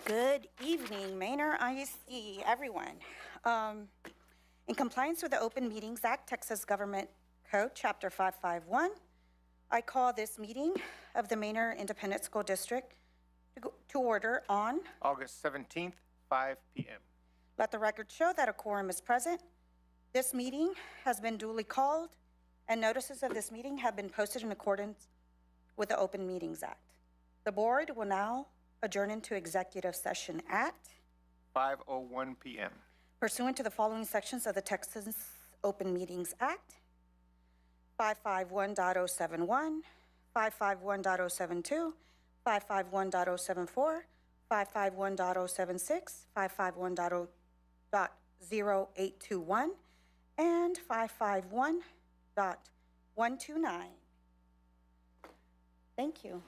Good evening, Manor ISD, everyone. In compliance with the Open Meetings Act, Texas Government Code, Chapter 551, I call this meeting of the Manor Independent School District to order on. August 17th, 5 p.m. Let the record show that a quorum is present. This meeting has been duly called, and notices of this meeting have been posted in accordance with the Open Meetings Act. The board will now adjourn into executive session at 5:01 p.m. pursuant to the following sections of the Texas Open Meetings Act: 551.071, 551.072, 551.074, 551.076, 551.0821, and 551.129. Thank you.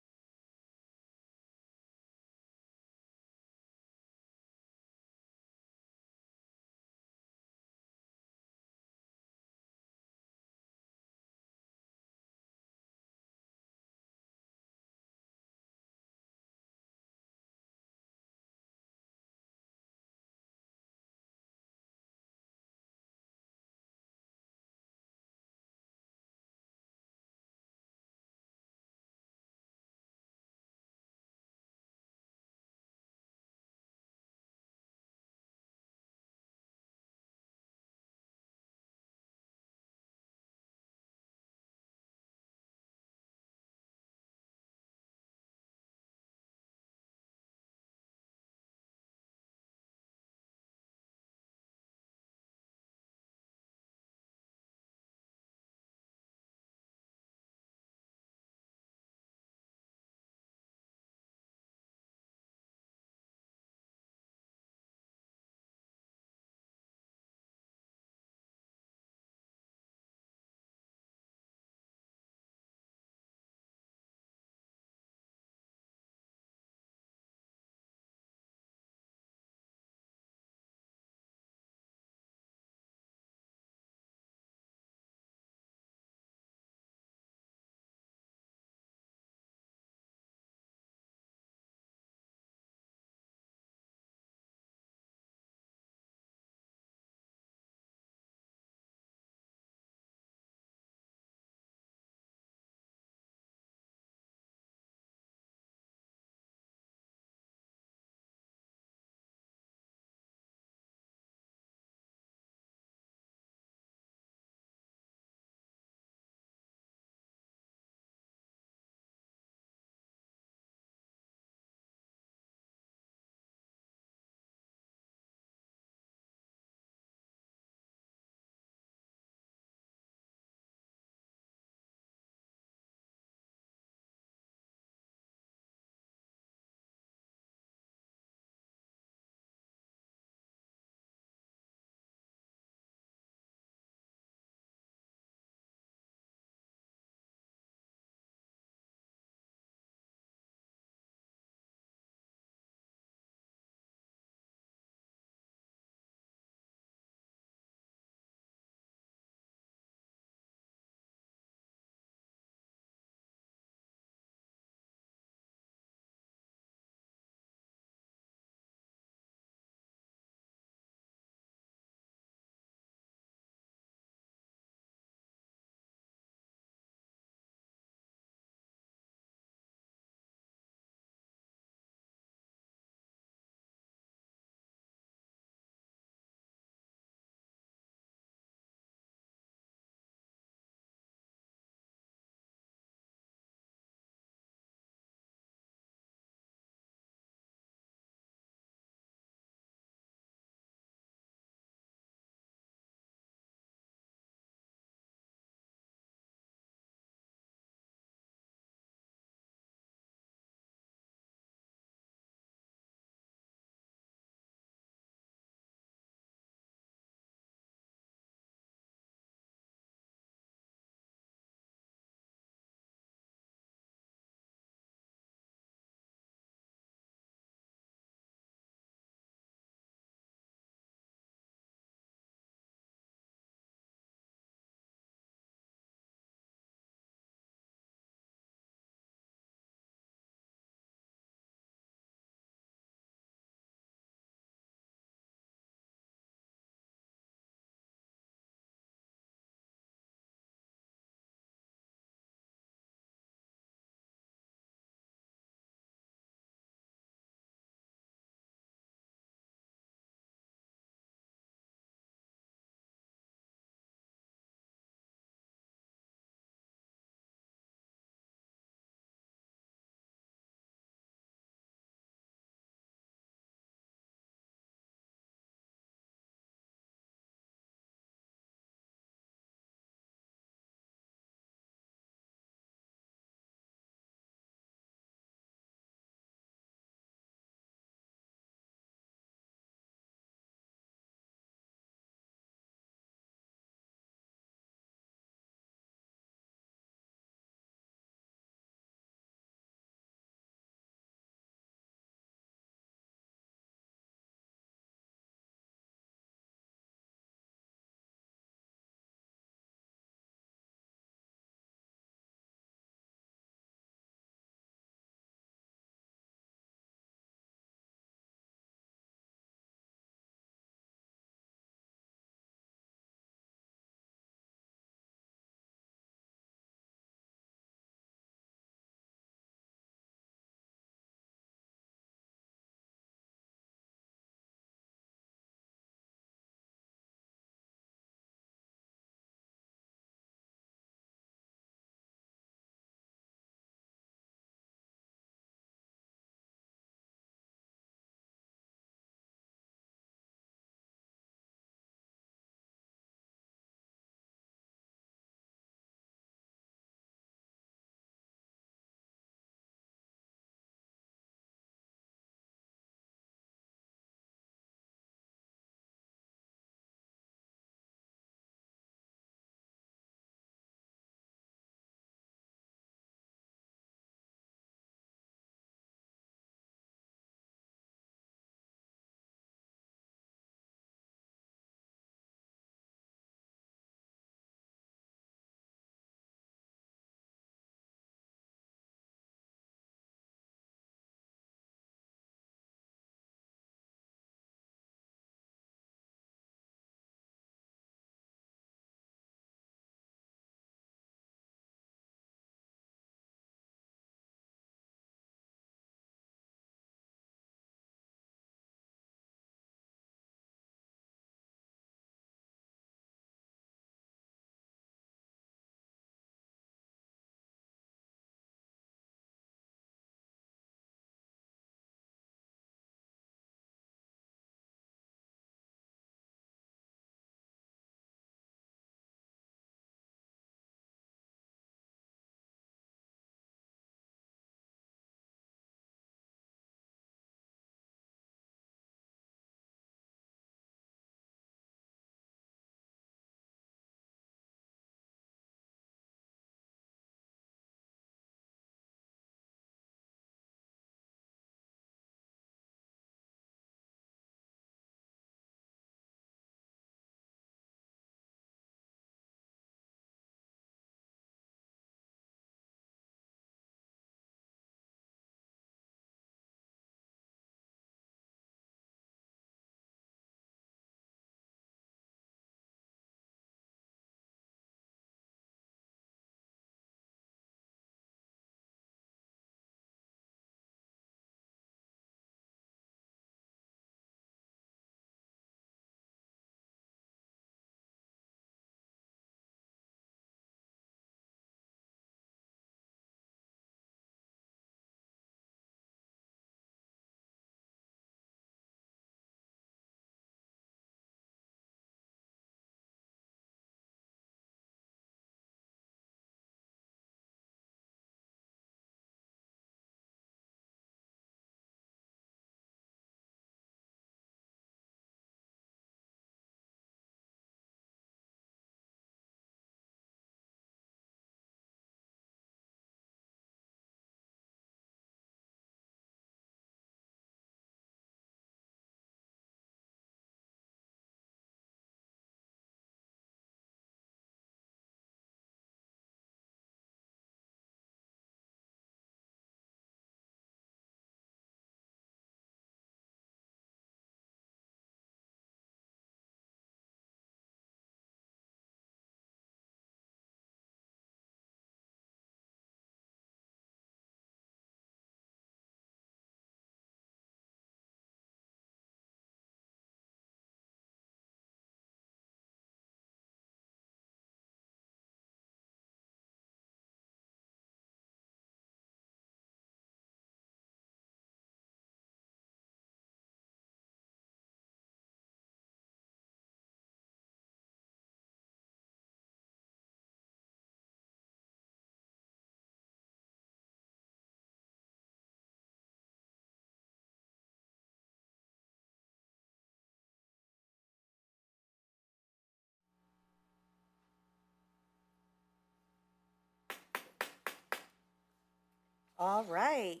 All right.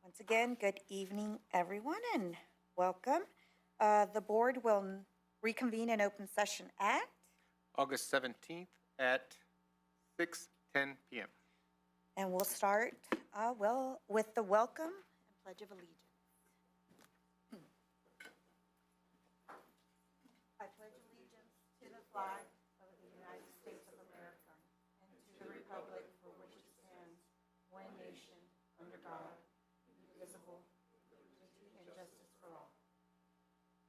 Once again, good evening, everyone, and welcome. The board will reconvene in open session at, August 17th at 6:10 p.m. and we'll start, with the welcome and pledge of allegiance. I pledge allegiance to the flag of the United States of America and to the republic for which it stands, one nation, under God, indivisible, with liberty and justice for all.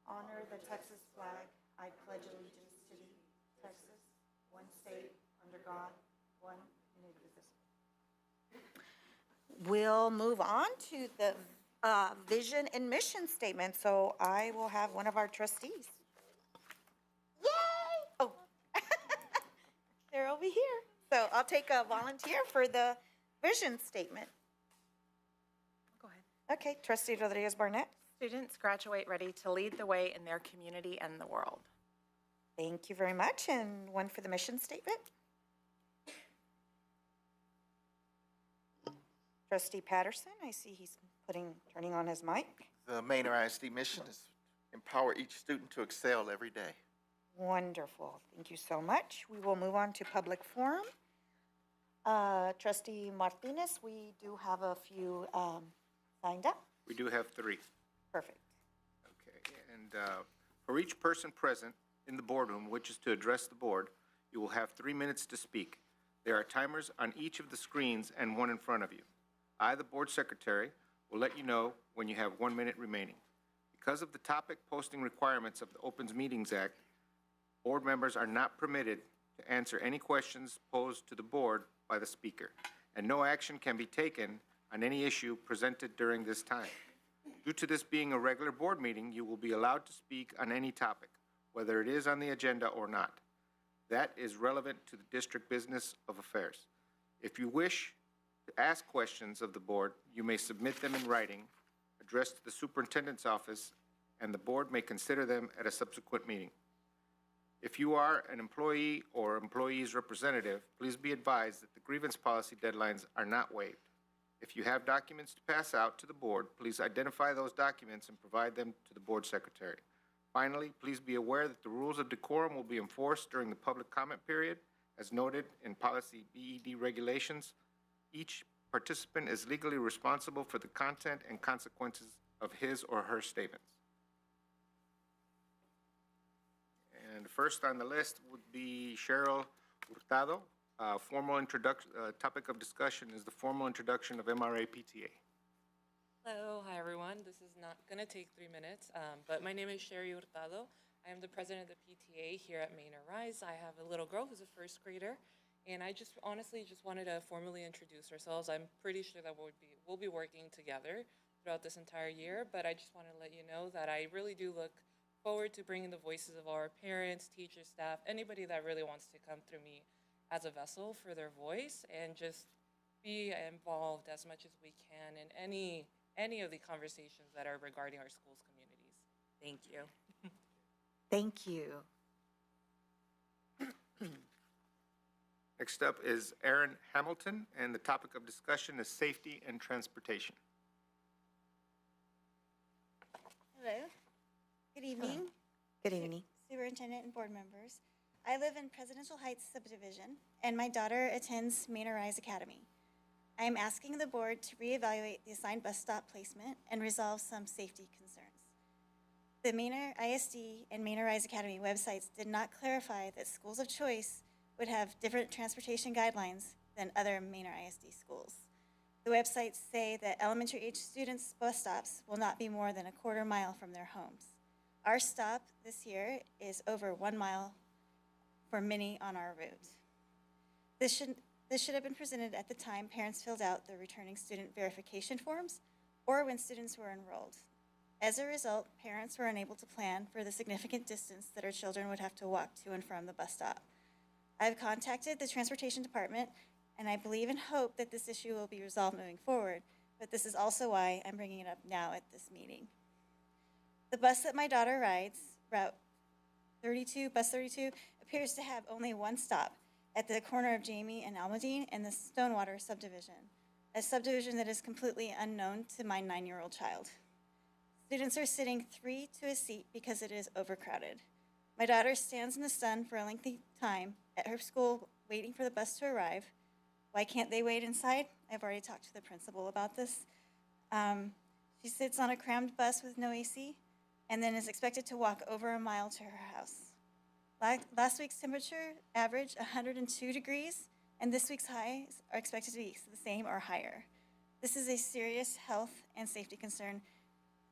Honor the Texas flag. I pledge allegiance to thee, Texas, one state, under God, one and indivisible. We'll move on to the vision and mission statement. So I will have one of our trustees. Yay! Oh, they're over here. So I'll take a volunteer for the vision statement. Go ahead. Okay, Trustee Rodriguez Barnett. Students graduate ready to lead the way in their community and the world. Thank you very much. And one for the mission statement. Trustee Patterson, I see he's turning on his mic. The Manor ISD mission is empower each student to excel every day. Wonderful. Thank you so much. We will move on to public forum. Trustee Martinez, we do have a few signed up. We do have 3. Perfect. Okay, and for each person present in the boardroom, which is to address the board, you will have 3 minutes to speak. There are timers on each of the screens and one in front of you. I, the board secretary, will let you know when you have 1 minute remaining. Because of the topic posting requirements of the Opens Meetings Act, board members are not permitted to answer any questions posed to the board by the speaker, and no action can be taken on any issue presented during this time. Due to this being a regular board meeting, you will be allowed to speak on any topic, whether it is on the agenda or not. That is relevant to the district business of affairs. If you wish to ask questions of the board, you may submit them in writing, addressed to the superintendent's office, and the board may consider them at a subsequent meeting. If you are an employee or employee's representative, please be advised that the grievance policy deadlines are not waived. If you have documents to pass out to the board, please identify those documents and provide them to the board secretary. Finally, please be aware that the rules of decorum will be enforced during the public comment period, as noted in policy BED regulations. Each participant is legally responsible for the content and consequences of his or her statements. And first on the list would be Cheryl Hurtado. Formal introduction, topic of discussion is the formal introduction of MRA PTA. Hello, hi everyone. This is not going to take 3 minutes, but my name is Sherry Hurtado. I am the president of the PTA here at Manor ISD. I have a little girl who's a first grader, and I just honestly just wanted to formally introduce ourselves. I'm pretty sure that we'll be working together throughout this entire year, but I just want to let you know that I really do look forward to bringing the voices of our parents, teachers, staff, anybody that really wants to come through me as a vessel for their voice and just be involved as much as we can in any of the conversations that are regarding our schools' communities. Thank you. Thank you. Next up is Erin Hamilton, and the topic of discussion is safety and transportation. Hello. Good evening. Good evening. Superintendent and board members. I live in Presidential Heights subdivision, and my daughter attends Manor ISD Academy. I am asking the board to reevaluate the assigned bus stop placement and resolve some safety concerns. The Manor ISD and Manor ISD Academy websites did not clarify that schools of choice would have different transportation guidelines than other Manor ISD schools. The websites say that elementary age students' bus stops will not be more than a quarter mile from their homes. Our stop this year is over 1 mile for many on our route. This should have been presented at the time parents filled out the returning student verification forms or when students were enrolled. As a result, parents were unable to plan for the significant distance that our children would have to walk to and from the bus stop. I've contacted the transportation department, and I believe and hope that this issue will be resolved moving forward, but this is also why I'm bringing it up now at this meeting. The bus that my daughter rides, Route 32, Bus 32, appears to have only one stop at the corner of Jamie and Almadine in the Stonewater subdivision. a subdivision that is completely unknown to my 9-year-old child. Students are sitting 3 to a seat because it is overcrowded. My daughter stands in the sun for a lengthy time at her school waiting for the bus to arrive. Why can't they wait inside? I've already talked to the principal about this. She sits on a crammed bus with no AC and then is expected to walk over a mile to her house. Last week's temperature averaged 102 degrees, and this week's highs are expected to be the same or higher. This is a serious health and safety concern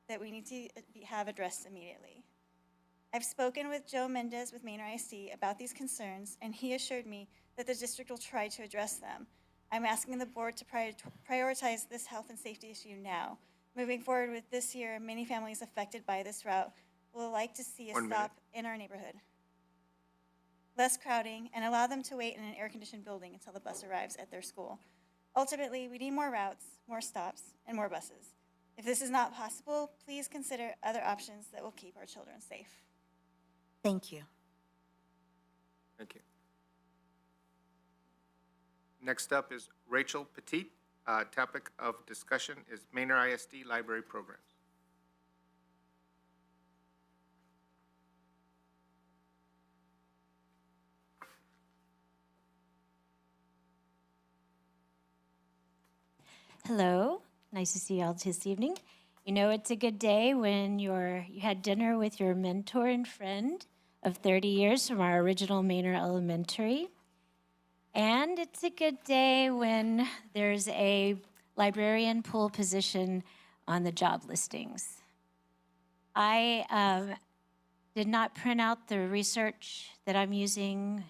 that we need to have addressed immediately. I've spoken with Joe Mendez with Manor ISD about these concerns, and he assured me that the district will try to address them. I'm asking the board to prioritize this health and safety issue now. Moving forward with this year, many families affected by this route will like to see a stop in our neighborhood. Less crowding, and allow them to wait in an air-conditioned building until the bus arrives at their school. Ultimately, we need more routes, more stops, and more buses. If this is not possible, please consider other options that will keep our children safe. Thank you. Thank you. Next up is Rachel Petit. Topic of discussion is Manor ISD library programs. Hello, nice to see you all this evening. You know it's a good day when you had dinner with your mentor and friend of 30 years from our original Manor Elementary. And it's a good day when there's a librarian pool position on the job listings. I did not print out the research that I'm using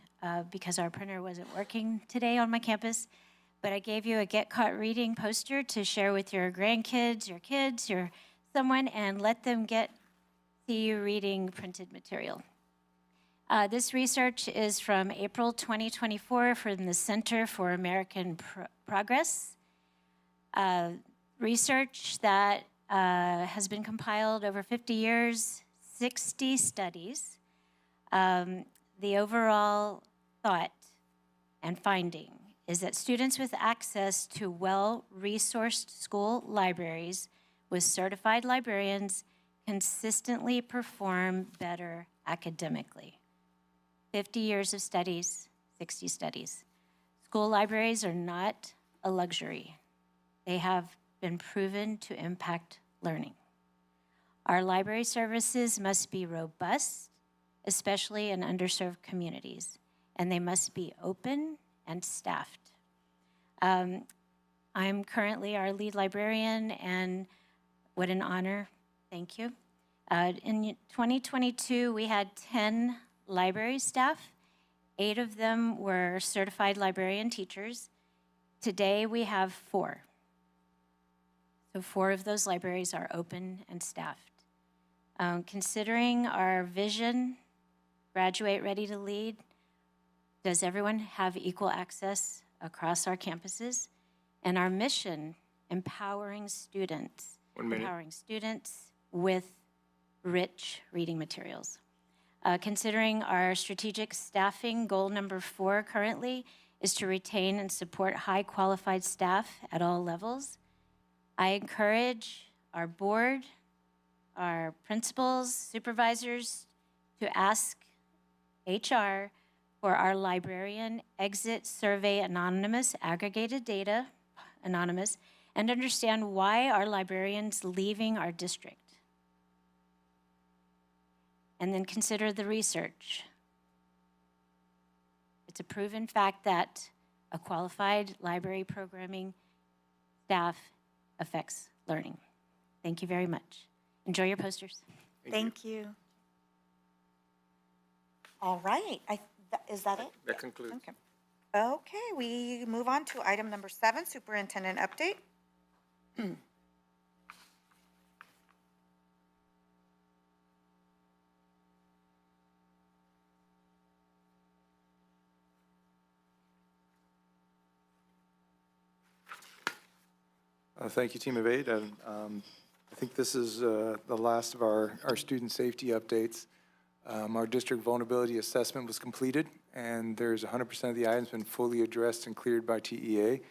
because our printer wasn't working today on my campus, but I gave you a Get Caught Reading poster to share with your grandkids, your kids, your someone, and let them see you reading printed material. This research is from April 2024 from the Center for American Progress. Research that has been compiled over 50 years, 60 studies. The overall thought and finding is that students with access to well-resourced school libraries with certified librarians consistently perform better academically. 50 years of studies, 60 studies. School libraries are not a luxury. They have been proven to impact learning. Our library services must be robust, especially in underserved communities, and they must be open and staffed. I'm currently our lead librarian, and what an honor, thank you. In 2022, we had 10 library staff. 8 of them were certified librarian teachers. Today, we have 4. So 4 of those libraries are open and staffed. Considering our vision, graduate ready to lead, does everyone have equal access across our campuses? And our mission, empowering students. 1 minute. Empowering students with rich reading materials. Considering our strategic staffing, goal number 4 currently is to retain and support high qualified staff at all levels. I encourage our board, our principals, supervisors to ask HR for our librarian exit survey anonymous, aggregated data, anonymous, and understand why our librarians leaving our district. And then consider the research. It's a proven fact that a qualified library programming staff affects learning. Thank you very much. Enjoy your posters. Thank you. All right, is that it? That concludes. Okay. Okay, we move on to item number 7, superintendent update. Thank you, Team of 8. I think this is the last of our student safety updates. Our district vulnerability assessment was completed, and there's 100% of the items been fully addressed and cleared by TEA.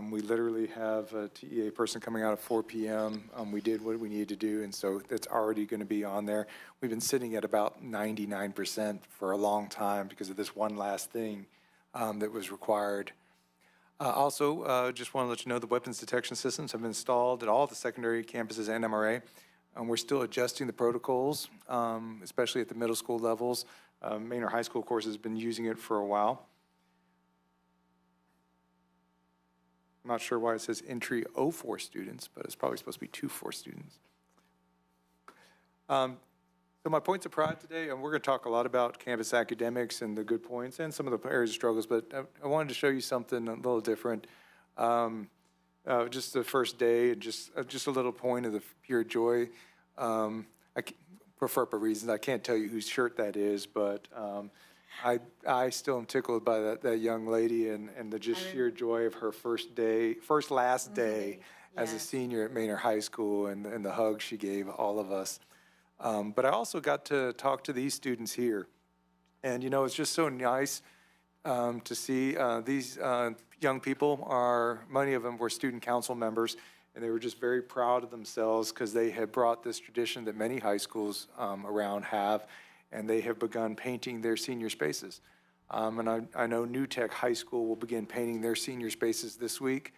We literally have a TEA person coming out at 4 p.m. We did what we needed to do, and so it's already going to be on there. We've been sitting at about 99% for a long time because of this one last thing that was required. Also, just want to let you know the weapons detection systems have been installed at all the secondary campuses and MRA. We're still adjusting the protocols, especially at the middle school levels. Manor High School, of course, has been using it for a while. I'm not sure why it says entry 04 students, but it's probably supposed to be 24 students. So my points of pride today, and we're going to talk a lot about campus academics and the good points and some of the areas of struggles, but I wanted to show you something a little different. Just the first day, and just a little point of the pure joy. For FERPA reasons, I can't tell you whose shirt that is, but I still am tickled by that young lady and the just sheer joy of her last day as a senior at Manor High School and the hug she gave all of us. But I also got to talk to these students here. And, you know, it's just so nice to see these young people many of them were student council members, and they were just very proud of themselves because they had brought this tradition that many high schools around have, and they have begun painting their senior spaces. And I know New Tech High School will begin painting their senior spaces this week.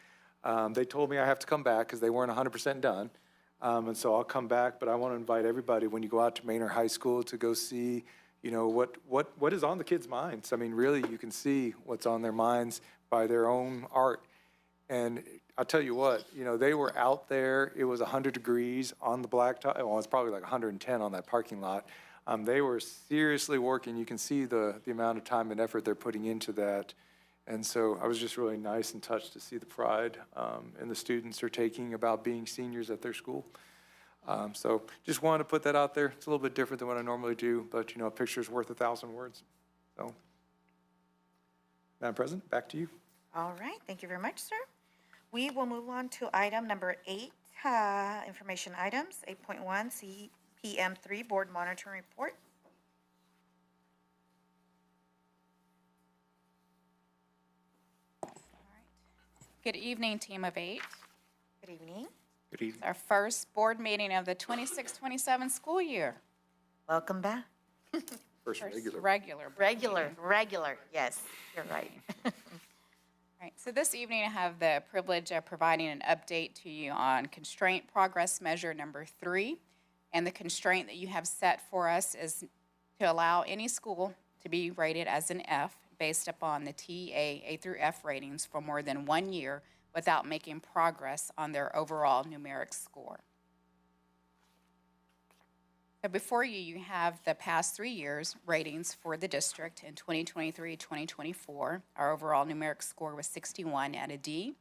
They told me I have to come back because they weren't 100% done. And so I'll come back, but I want to invite everybody when you go out to Manor High School to go see, you know, what is on the kids' minds. I mean, really, you can see what's on their minds by their own art. And I'll tell you what, you know, they were out there. It was 100 degrees on the blacktop. Well, it's probably like 110 on that parking lot. They were seriously working. You can see the amount of time and effort they're putting into that. And so I was just really nice and touched to see the pride and the students are taking about being seniors at their school. So just wanted to put that out there. It's a little bit different than what I normally do, but, you know, a picture's worth 1,000 words. So, Madam President, back to you. All right, thank you very much, sir. We will move on to item number 8, information items, 8.1, CPM3 Board Monitoring Report. Good evening, Team of 8. Good evening. Good evening. It's our first board meeting of the 26-27 school year. Welcome back. First Regular. Regular, yes, you're right. All right, so this evening I have the privilege of providing an update to you on constraint progress measure number 3. And the constraint that you have set for us is to allow any school to be rated as an F based upon the TEA A through F ratings for more than 1 year without making progress on their overall numeric score. So before you, you have the past 3 years ratings for the district. In 2023-2024, our overall numeric score was 61 at a D,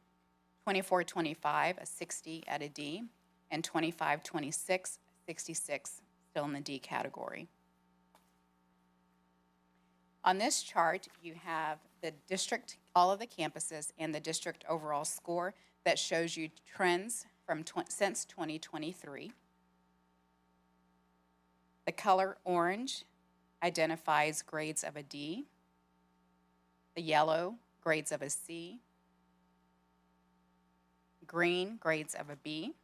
24-25, a 60 at a D, and 25-26, 66, still in the D category. On this chart, you have the district, all of the campuses, and the district overall score that shows you trends from since 2023. The color orange identifies grades of a D. The yellow, grades of a C. Green, grades of a B.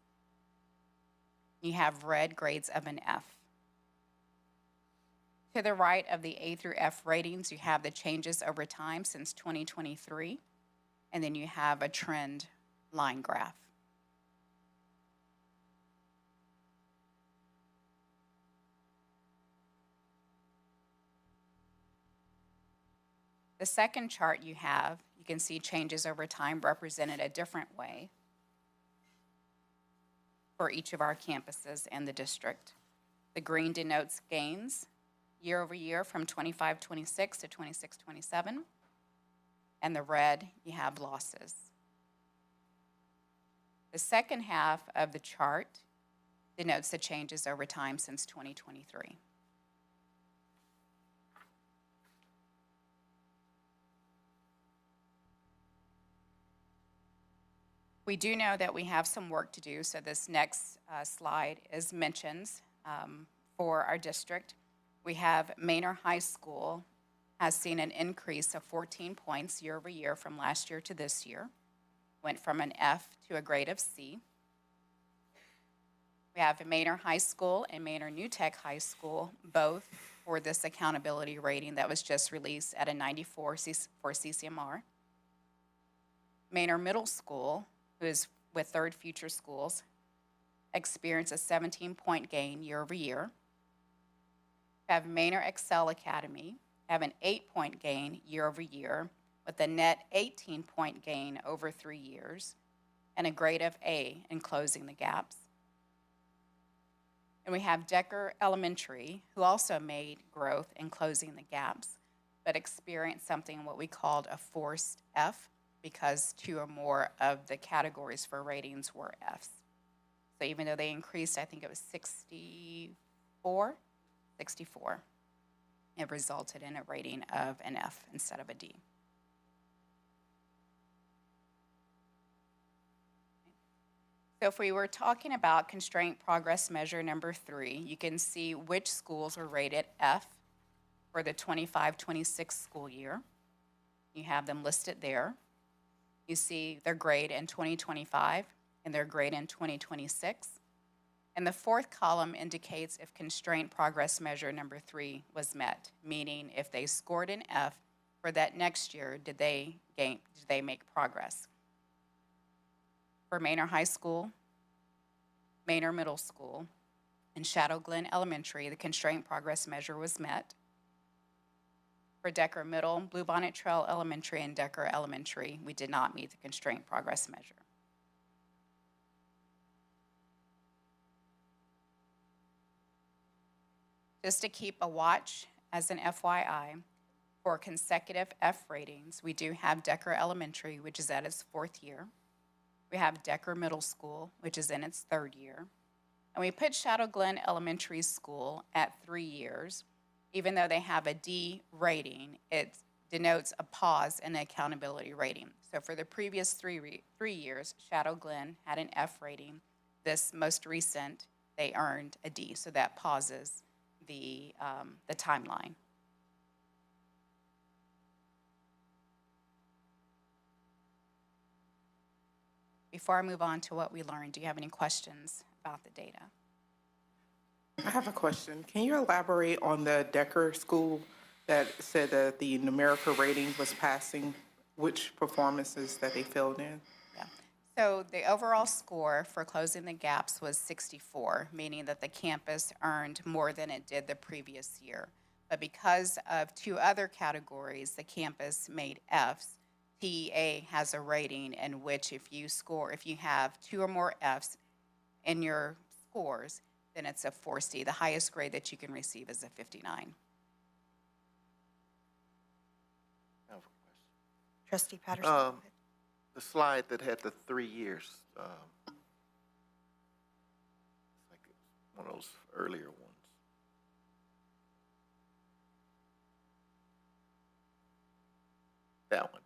You have red, grades of an F. To the right of the A through F ratings, you have the changes over time since 2023, and then you have a trend line graph. The second chart you can see changes over time represented a different way for each of our campuses and the district. The green denotes gains year over year from 25-26 to 26-27, and the red, you have losses. The second half of the chart denotes the changes over time since 2023. We do know that we have some work to do, so this next slide is mentions for our district. We have Manor High School has seen an increase of 14 points year over year from last year to this year. went from an F to a grade of C. We have Manor High School and Manor New Tech High School, both for this accountability rating that was just released at a 94 for CCMR. Manor Middle School, who is with Third Future Schools, experienced a 17-point gain year over year. We have Manor Excel Academy, have an 8-point gain year over year, with a net 18-point gain over 3 years, and a grade of A in closing the gaps. And we have Decker Elementary, who also made growth in closing the gaps, but experienced something what we called a forced F, because 2 or more of the categories for ratings were Fs. So even though they increased, I think it was 64, it resulted in a rating of an F instead of a D. So if we were talking about constraint progress measure number 3, you can see which schools are rated F for the 25-26 school year. You have them listed there. You see their grade in 2025 and their grade in 2026. And the fourth column indicates if constraint progress measure number 3 was met, meaning if they scored an F for that next year, did they make progress? For Manor High School, Manor Middle School, and Shadow Glen Elementary, the constraint progress measure was met. For Decker Middle, Bluebonnet Trail Elementary, and Decker Elementary, we did not meet the constraint progress measure. Just to keep a watch as an FYI, for consecutive F ratings, we do have Decker Elementary, which is at its 4th year. We have Decker Middle School, which is in its 3rd year. And we put Shadow Glen Elementary School at 3 years. Even though they have a D rating, it denotes a pause in the accountability rating. So for the previous 3 years, Shadow Glen had an F rating. This most recent, they earned a D, so that pauses the timeline. Before I move on to what we learned, do you have any questions about the data? I have a question. Can you elaborate on the Decker school that said that the numerical rating was passing, which performances that they filled in? Yeah. So the overall score for closing the gaps was 64, meaning that the campus earned more than it did the previous year. But because of 2 other categories, the campus made Fs. TEA has a rating in which if you have 2 or more Fs in your scores, then it's a 4C. The highest grade that you can receive is a 59. I have a question. Trustee Patterson. The slide that had the 3 years, it's like one of those earlier ones. That one.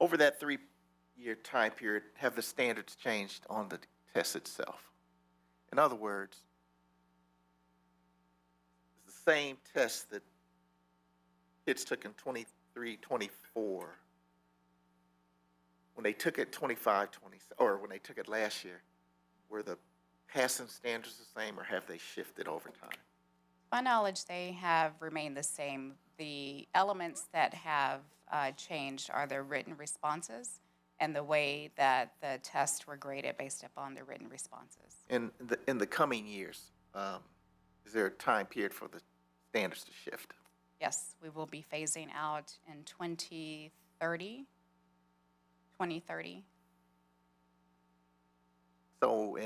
Over that 3-year time period, have the standards changed on the test itself? In other words, it's the same test that kids took in 23, 24. When they took it 25, 20, or when they took it last year, were the passing standards the same, or have they shifted over time? To my knowledge, they have remained the same. The elements that have changed are the written responses and the way that the tests were graded based upon the written responses. In the coming years, is there a time period for the standards to shift? Yes, we will be phasing out in 2030. So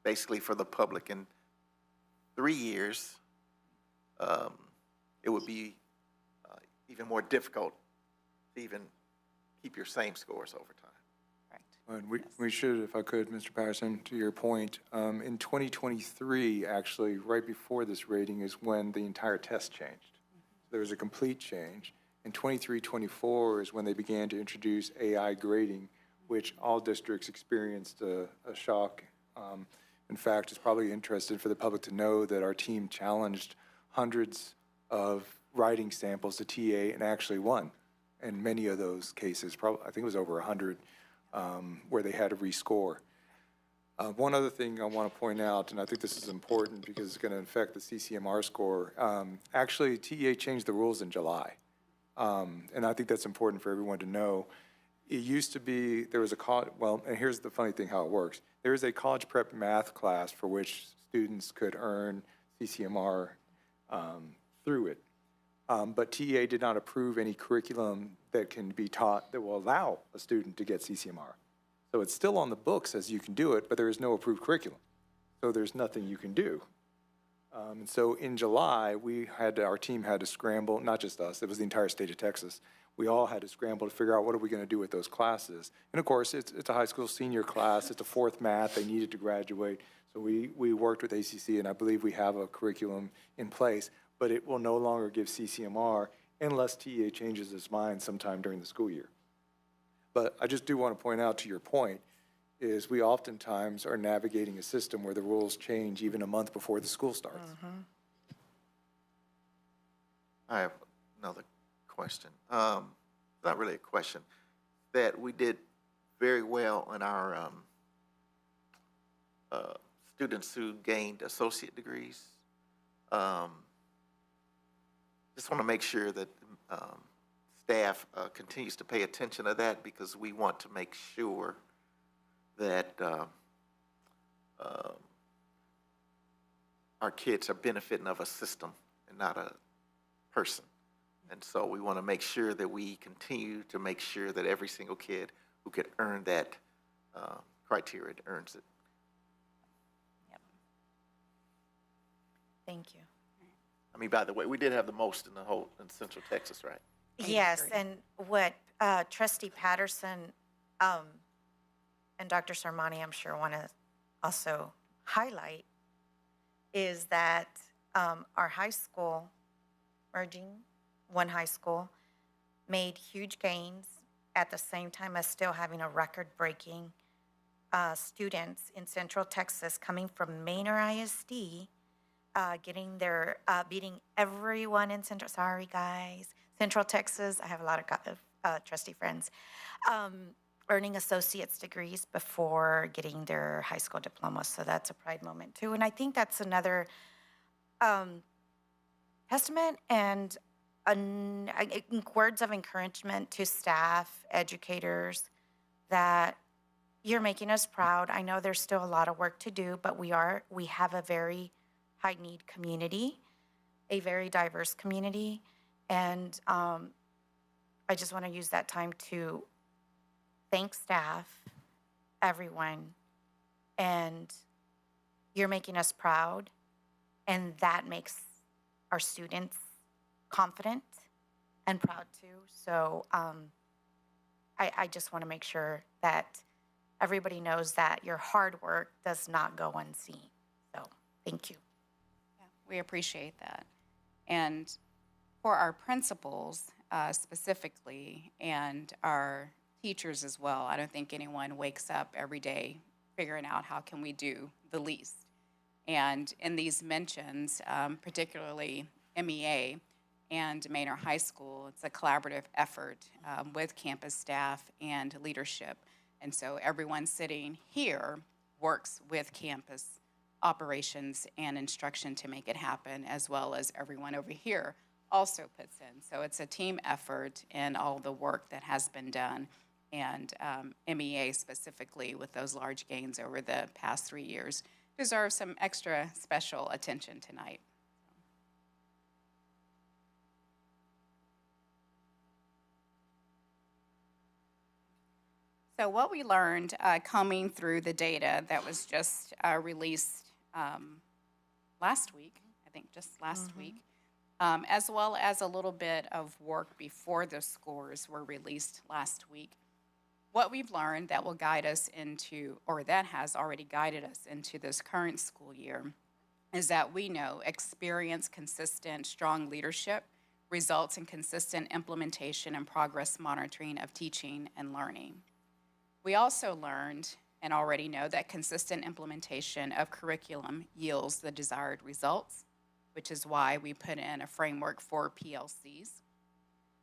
basically for the public in 3 years, it would be even more difficult to even keep your same scores over time. Correct. And we should, if I could, Mr. Patterson, to your point, in 2023, actually, right before this rating is when the entire test changed. There was a complete change. In 23-24 is when they began to introduce AI grading, which all districts experienced a shock. In fact, it's probably interesting for the public to know that our team challenged hundreds of writing samples to TA and actually won. in many of those cases, probably, I think it was over 100, where they had to rescore. One other thing I want to point out, and I think this is important because it's going to affect the CCMR score, actually, TEA changed the rules in July. And I think that's important for everyone to know. It used to be, there was a well, and here's the funny thing how it works. There is a college prep math class for which students could earn CCMR through it. But TEA did not approve any curriculum that can be taught that will allow a student to get CCMR. So it's still on the books as you can do it, but there is no approved curriculum. So there's nothing you can do. And so in July, our team had to scramble, not just us, it was the entire state of Texas. We all had to scramble to figure out what are we going to do with those classes. And of course, it's a high school senior class, it's a fourth math, they needed to graduate. So we worked with ACC, and I believe we have a curriculum in place, but it will no longer give CCMR unless TEA changes its mind sometime during the school year. But I just do want to point out, to your point, is we oftentimes are navigating a system where the rules change even a month before the school starts. I have another question. Not really a question. That we did very well in our students who gained associate degrees. Just want to make sure that staff continues to pay attention to that, because we want to make sure that our kids are benefiting of a system and not a person. And so we want to make sure that we continue to make sure that every single kid who could earn that criteria earns it. Thank you. I mean, by the way, we did have the most in Central Texas, right? Yes, and what Trustee Patterson and Dr. Sarmani, I'm sure, want to also highlight is that our high school, merging one high school, made huge gains at the same time as still having a record-breaking students in Central Texas coming from Manor ISD, getting their, beating everyone in Central Texas. I have a lot of trustee friends, earning associate's degrees before getting their high school diploma. So that's a pride moment too. And I think that's another testament and words of encouragement to staff, educators, that you're making us proud. I know there's still a lot of work to do, but we have a very high need community, a very diverse community. And I just want to use that time to thank staff, everyone, and you're making us proud, and that makes our students confident and proud too. So I just want to make sure that everybody knows that your hard work does not go unseen. So thank you. Yeah, we appreciate that. And for our principals specifically, and our teachers as well, I don't think anyone wakes up every day figuring out how can we do the least. And in these mentions, particularly MEA and Manor High School, it's a collaborative effort with campus staff and leadership. And so everyone sitting here works with campus operations and instruction to make it happen, as well as everyone over here also puts in. So it's a team effort in all the work that has been done, and MEA specifically with those large gains over the past 3 years deserves some extra special attention tonight. So what we learned combing through the data that was just released last week, I think just last week, as well as a little bit of work before the scores were released last week. What we've learned that will guide us into, or that has already guided us into this current school year, is that we know experienced, consistent, strong leadership results in consistent implementation and progress monitoring of teaching and learning. We also learned and already know that consistent implementation of curriculum yields the desired results, which is why we put in a framework for PLCs.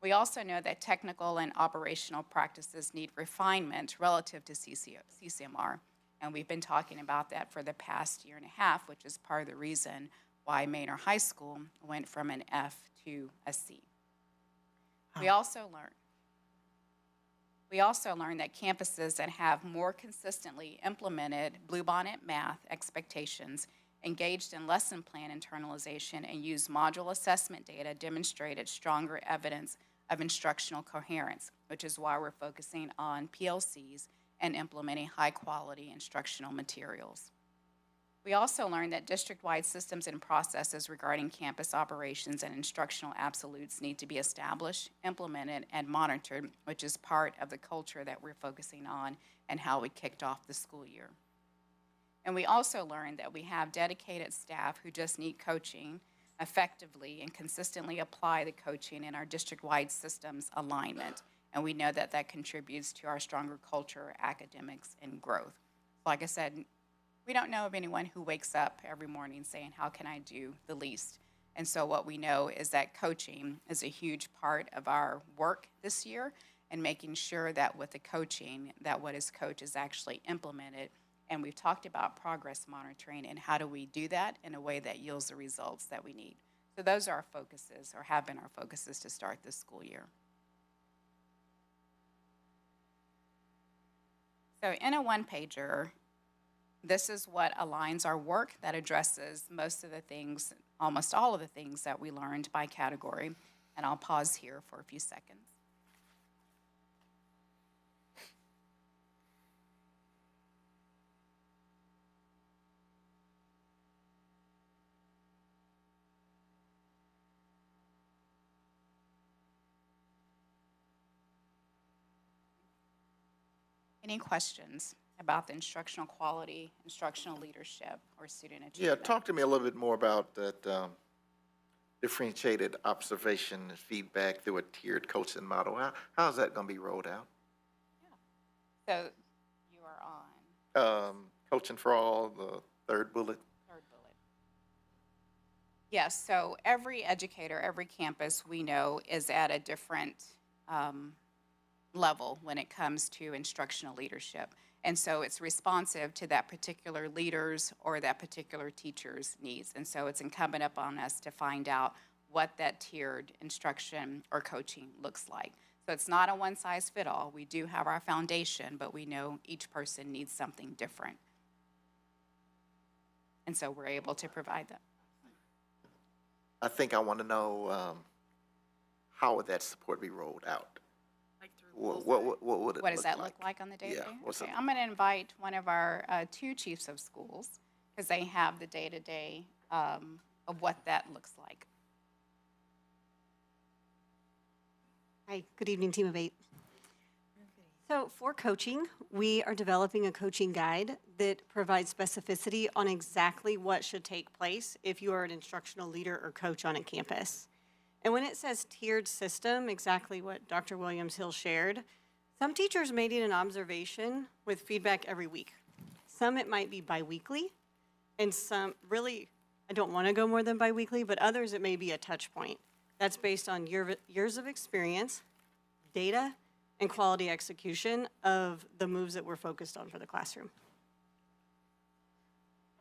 We also know that technical and operational practices need refinement relative to CCMR, and we've been talking about that for the past year and a half, which is part of the reason why Manor High School went from an F to a C. We also learned that campuses that have more consistently implemented Bluebonnet math expectations, engaged in lesson plan internalization, and used module assessment data demonstrated stronger evidence of instructional coherence, which is why we're focusing on PLCs and implementing high-quality instructional materials. We also learned that district-wide systems and processes regarding campus operations and instructional absolutes need to be established, implemented, and monitored, which is part of the culture that we're focusing on and how we kicked off the school year. And we also learned that we have dedicated staff who just need coaching effectively and consistently apply the coaching in our district-wide systems alignment. And we know that that contributes to our stronger culture, academics, and growth. Like I said, we don't know of anyone who wakes up every morning saying, how can I do the least? And so what we know is that coaching is a huge part of our work this year, and making sure that with the coaching, that what is coached is actually implemented. And we've talked about progress monitoring and how do we do that in a way that yields the results that we need. So those are our focuses, or have been our focuses to start this school year. So in a one-pager, this is what aligns our work that addresses most of the things, almost all of the things that we learned by category. And I'll pause here for a few seconds. Any questions about the instructional quality, instructional leadership, or student Yeah, achievement? talk to me a little bit more about that differentiated observation and feedback through a tiered coaching model. How's that going to be rolled out? So you are on Coaching for all, the third bullet. third bullet. Yes, so every educator, every campus we know is at a different level when it comes to instructional leadership. And so it's responsive to that particular leader's or that particular teacher's needs. And so it's incumbent upon us to find out what that tiered instruction or coaching looks like. So it's not a one-size-fits-all. We do have our foundation, but we know each person needs something different. And so we're able to provide that. I think I want to know how would that support be rolled out? What would it What does that look like on the day-to-day? Yeah, Okay, I'm going to invite one of our two chiefs of schools, because they have the day-to-day of what that looks like. Hi, good evening, team of 8. So for coaching, we are developing a coaching guide that provides specificity on exactly what should take place if you are an instructional leader or coach on a campus. And when it says tiered system, exactly what Dr. Williams-Hill shared, some teachers may need an observation with feedback every week. Some it might be biweekly, and some really, I don't want to go more than biweekly, but others it may be a touch point. That's based on years of experience, data, and quality execution of the moves that we're focused on for the classroom.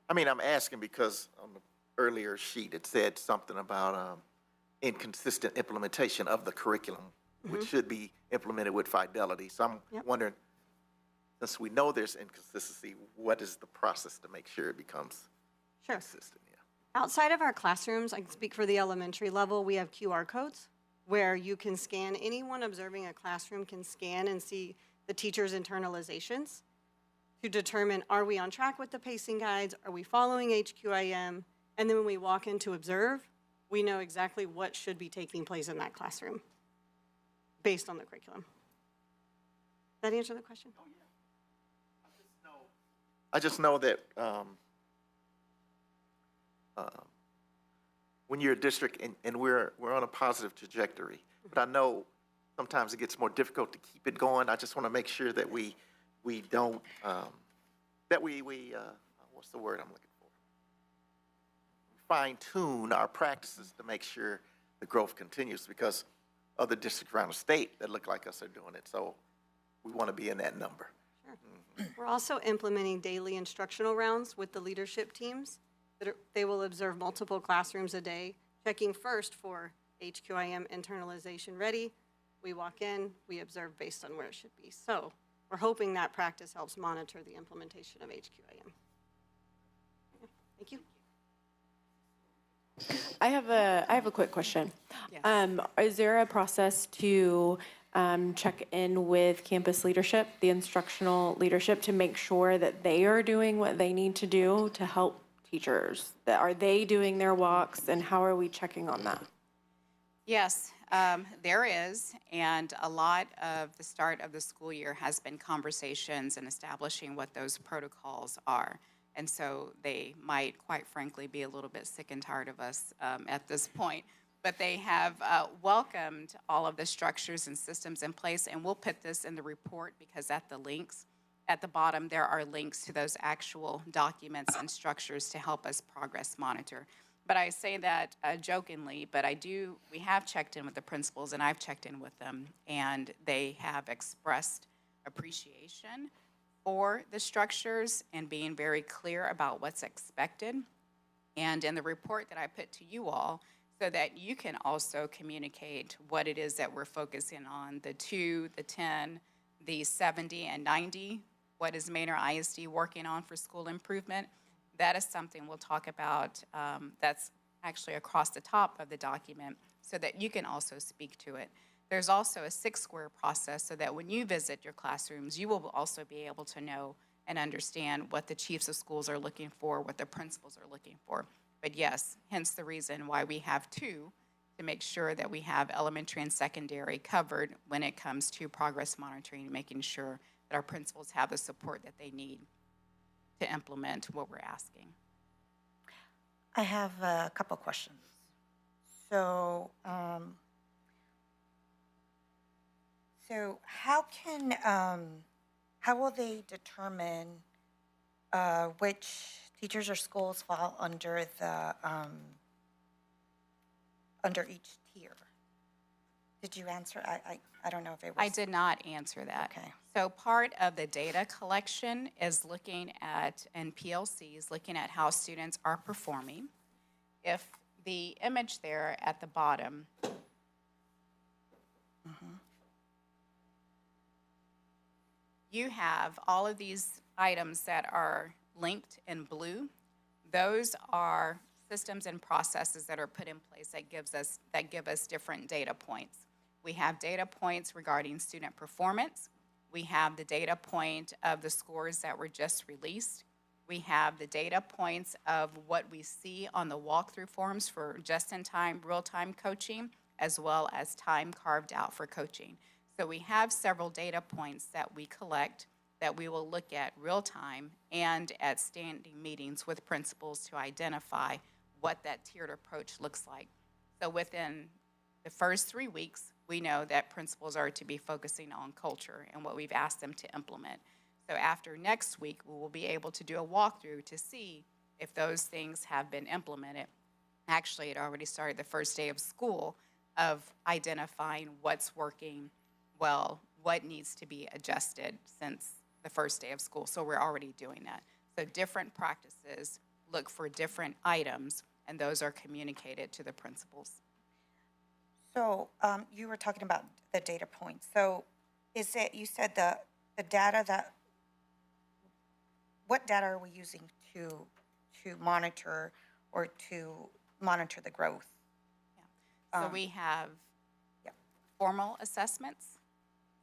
I mean, I'm asking because on the earlier sheet, it said something about inconsistent implementation of the curriculum, which should be implemented with fidelity. So I'm wondering, since we know there's inconsistency, what is the process to make sure it becomes consistent? Yeah. Outside of our classrooms, I can speak for the elementary level, we have QR codes where you can scan, anyone observing a classroom can scan and see the teacher's internalizations to determine, are we on track with the pacing guides? Are we following HQIM? And then when we walk in to observe, we know exactly what should be taking place in that classroom based on the curriculum. Does that answer the question? Oh, yeah. I just know that when you're a district and we're on a positive trajectory, but I know sometimes it gets more difficult to keep it going. I just want to make sure that we don't, what's the word I'm looking for? Fine tune our practices to make sure the growth continues, because other districts around the state that look like us are doing it. So we want to be in that number. We're also implementing daily instructional rounds with the leadership teams. They will observe multiple classrooms a day, checking first for HQIM internalization ready. We walk in, we observe based on where it should be. So we're hoping that practice helps monitor the implementation of HQIM. Thank you. I have a quick question. Is there a process to check in with campus leadership, the instructional leadership, to make sure that they are doing what they need to do to help teachers? Are they doing their walks, and how are we checking on that? Yes, there is, and a lot of the start of the school year has been conversations and establishing what those protocols are. And so they might, quite frankly, be a little bit sick and tired of us at this point. But they have welcomed all of the structures and systems in place, and we'll put this in the report because at the links at the bottom, there are links to those actual documents and structures to help us progress monitor. But I say that jokingly, but we have checked in with the principals, and I've checked in with them, and they have expressed appreciation for the structures and being very clear about what's expected. And in the report that I put to you all, so that you can also communicate what it is that we're focusing on, the 2, the 10, the 70, and 90, what is Manor ISD working on for school improvement. That is something we'll talk about that's actually across the top of the document so that you can also speak to it. There's also a 6-square process so that when you visit your classrooms, you will also be able to know and understand what the chiefs of schools are looking for, what the principals are looking for. But yes, hence the reason why we have 2, to make sure that we have elementary and secondary covered when it comes to progress monitoring and making sure that our principals have the support that they need to implement what we're asking. I have a couple questions. So, how will they determine which teachers or schools fall under the under each tier? Did you answer? I don't know if it was. I did not answer that. Okay. So part of the data collection is looking at, and PLCs, looking at how students are performing. If the image there at the bottom, you have all of these items that are linked in blue. Those are systems and processes that are put in place that give us different data points. We have data points regarding student performance. We have the data point of the scores that were just released. We have the data points of what we see on the walkthrough forms for just-in-time, real-time coaching, as well as time carved out for coaching. So we have several data points that we collect that we will look at real-time and at standing meetings with principals to identify what that tiered approach looks like. So within the first 3 weeks, we know that principals are to be focusing on culture and what we've asked them to implement. So after next week, we will be able to do a walkthrough to see if those things have been implemented. Actually, it already started the first day of school of identifying what's working well, what needs to be adjusted since the first day of school. So we're already doing that. So different practices look for different items, and those are communicated to the principals. So you were talking about the data points. So is it, you said the data that, what data are we using to monitor or to monitor the growth? So we have formal assessments,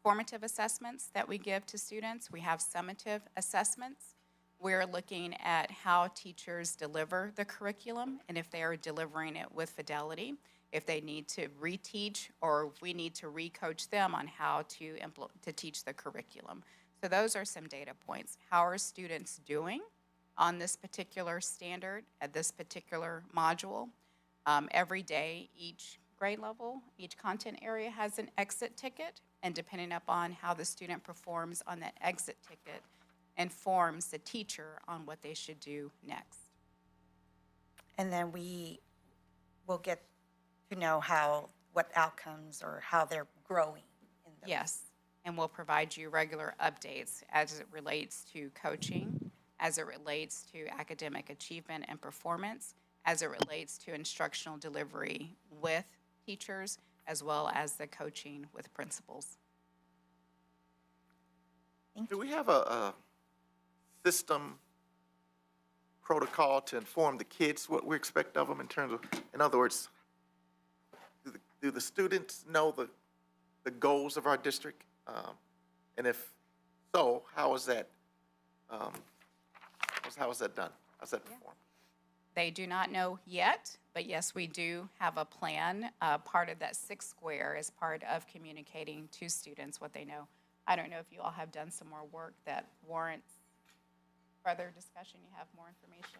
formative assessments that we give to students. We have summative assessments. We're looking at how teachers deliver the curriculum and if they are delivering it with fidelity, if they need to reteach or if we need to re-coach them on how to teach the curriculum. So those are some data points. How are students doing on this particular standard, at this particular module? Every day, each grade level, each content area has an exit ticket, and depending upon how the student performs on that exit ticket, informs the teacher on what they should do next. And then we will get to know how what outcomes or how they're growing in those. Yes, and we'll provide you regular updates as it relates to coaching, as it relates to academic achievement and performance, as it relates to instructional delivery with teachers, as well as the coaching with principals. Do we have a system protocol to inform the kids what we expect of them in terms of, in other words, do the students know the goals of our district? And if so, how is that, how is that done? How's that performed? They do not know yet, but yes, we do have a plan. Part of that sixth square is part of communicating to students what they know. I don't know if you all have done some more work that warrants further discussion. You have more information.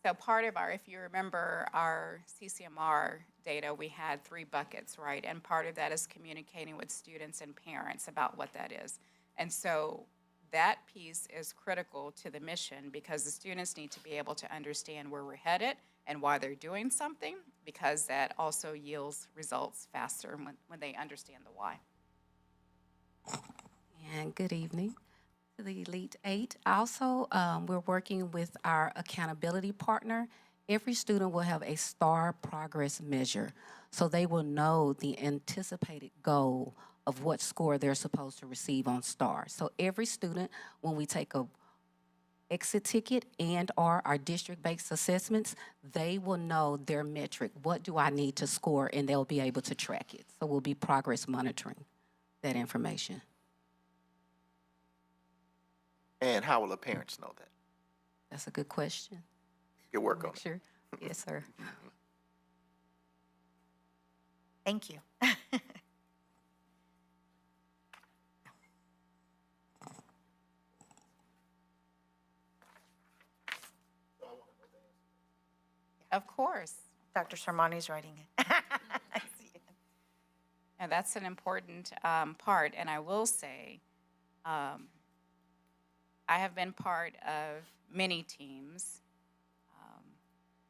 So part of our, if you remember our CCMR data, we had 3 buckets, right? And part of that is communicating with students and parents about what that is. And so that piece is critical to the mission because the students need to be able to understand where we're headed and why they're doing something, because that also yields results faster when they understand the why. And good evening to the Elite Eight. Also, we're working with our accountability partner. Every student will have a STAR progress measure, so they will know the anticipated goal of what score they're supposed to receive on STAR. So every student, when we take a exit ticket and or our district-based assessments, they will know their metric. What do I need to score? And they'll be able to track it. So we'll be progress monitoring that information. And how will the parents know that? That's a good question. Good work on it. Sure. Yes, sir. Thank you. Of course. Dr. Sarmani's writing it. I see it. And that's an important part. And I will say, I have been part of many teams.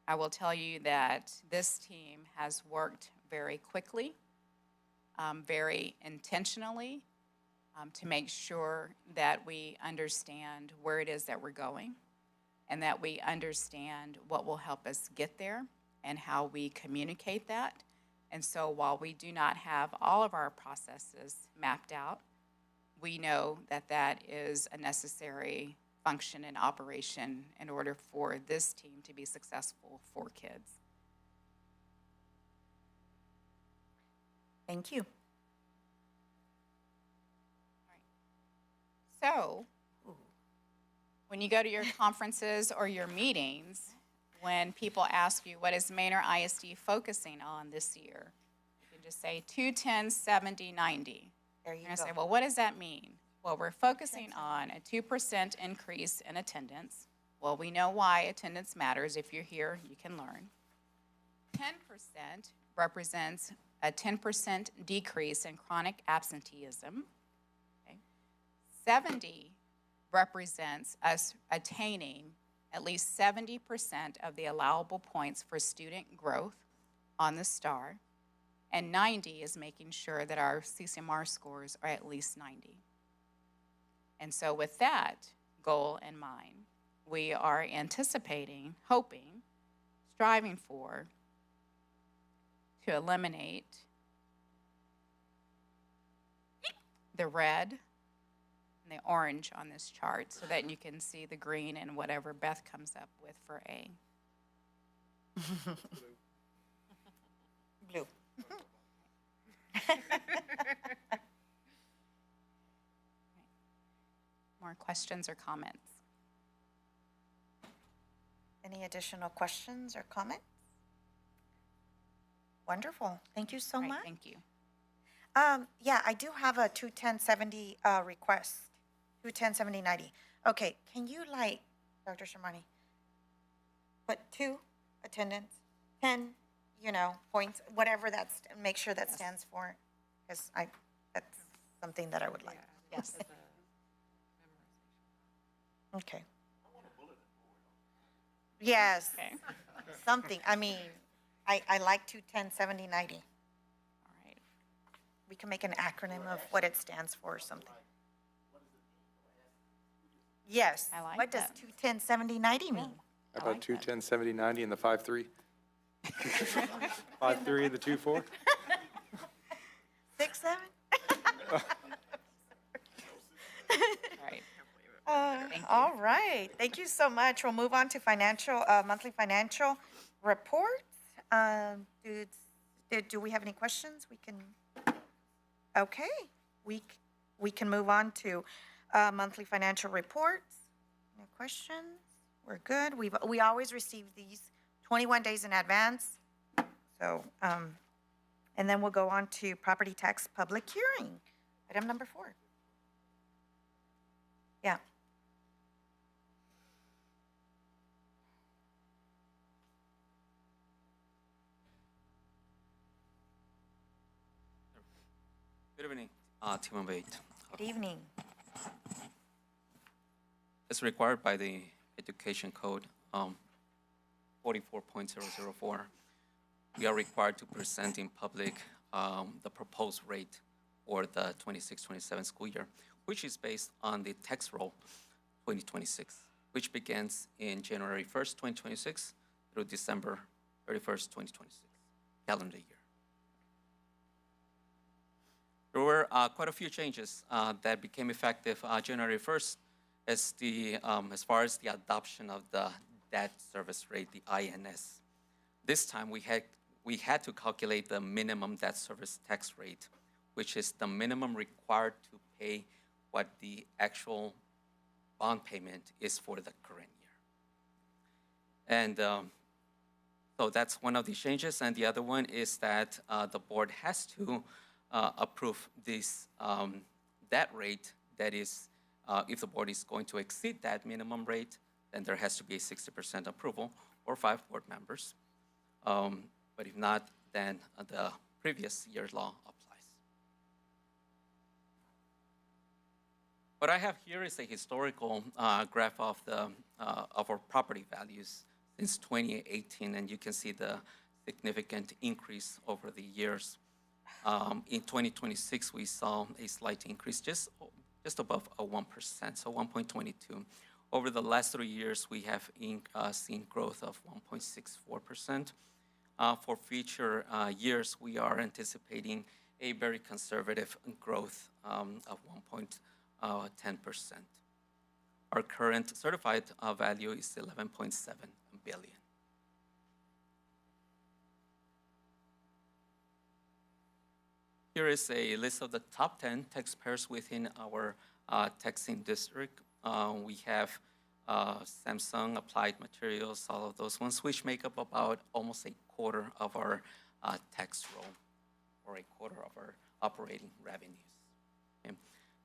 I will tell you that this team has worked very quickly, very intentionally, to make sure that we understand where it is that we're going and that we understand what will help us get there and how we communicate that. And so while we do not have all of our processes mapped out, we know that that is a necessary function and operation in order for this team to be successful for kids. Thank you. So, when you go to your conferences or your meetings, when people ask you, what is Manor ISD focusing on this year? You can just say 210, 70, 90. There you You're going go. to say, well, what does that mean? Well, we're focusing on a 2% increase in attendance. Well, we know why attendance matters. If you're here, you can learn. 10% represents a 10% decrease in chronic absenteeism. Okay. 70 represents us attaining at least 70% of the allowable points for student growth on the STAR, and 90 is making sure that our CCMR scores are at least 90. And so with that goal in mind, we are anticipating, hoping, striving for, to eliminate the red and the orange on this chart so that you can see the green and whatever Beth comes up with for A. Blue. More questions or comments? Any additional questions or comments? Wonderful. Thank you so Right, much. thank you. Yeah, I do have a 21070 request. 2107090. Okay, can you Dr. Sharmani, put 2 attendance, 10, points, whatever that's, make sure that stands for, because that's something that I would like. Yes. Okay. Yes, Okay. something, I mean, I like 210-7090. All right. We can make an acronym of what it stands for or something. Yes. I like What does that. 210-7090 mean? How I like about that. 210, 70, 90, and the 5-3? 5-3 and the 2-4? 6-7? All right. Thank you. All right, thank you so much. We'll move on to financial, monthly financial reports. Do we have any questions? We can, okay, we can move on to monthly financial reports. No questions? We're good. We always receive these 21 days in advance. So, and then we'll go on to property tax public hearing, item number 4. Yeah. Good evening, Team of 8. Good evening. As required by the Education Code 44.004, we are required to present in public the proposed rate for the 26-27 school year, which is based on the tax roll 2026, which begins in January 1st, 2026 through December 31st, 2026, calendar year. There were quite a few changes that became effective January 1st as far as the adoption of the debt service rate, the INS. This time we had to calculate the minimum debt service tax rate, which is the minimum required to pay what the actual bond payment is for the current year. And so that's one of the changes. And the other one is that the board has to approve this that rate. That is, if the board is going to exceed that minimum rate, then there has to be a 60% approval or 5 board members. But if not, then the previous year's law applies. What I have here is a historical graph of our property values since 2018, and you can see the significant increase over the years. In 2026, we saw a slight increase, just above 1%, so 1.22. Over the last 3 years, we have seen growth of 1.64%. For future years, we are anticipating a very conservative growth of 1.10%. Our current certified value is 11.7 billion. Here is a list of the top 10 taxpayers within our taxing district. We have Samsung, Applied Materials, all of those ones, which make up about almost a quarter of our tax roll, or a quarter of our operating revenues. Okay.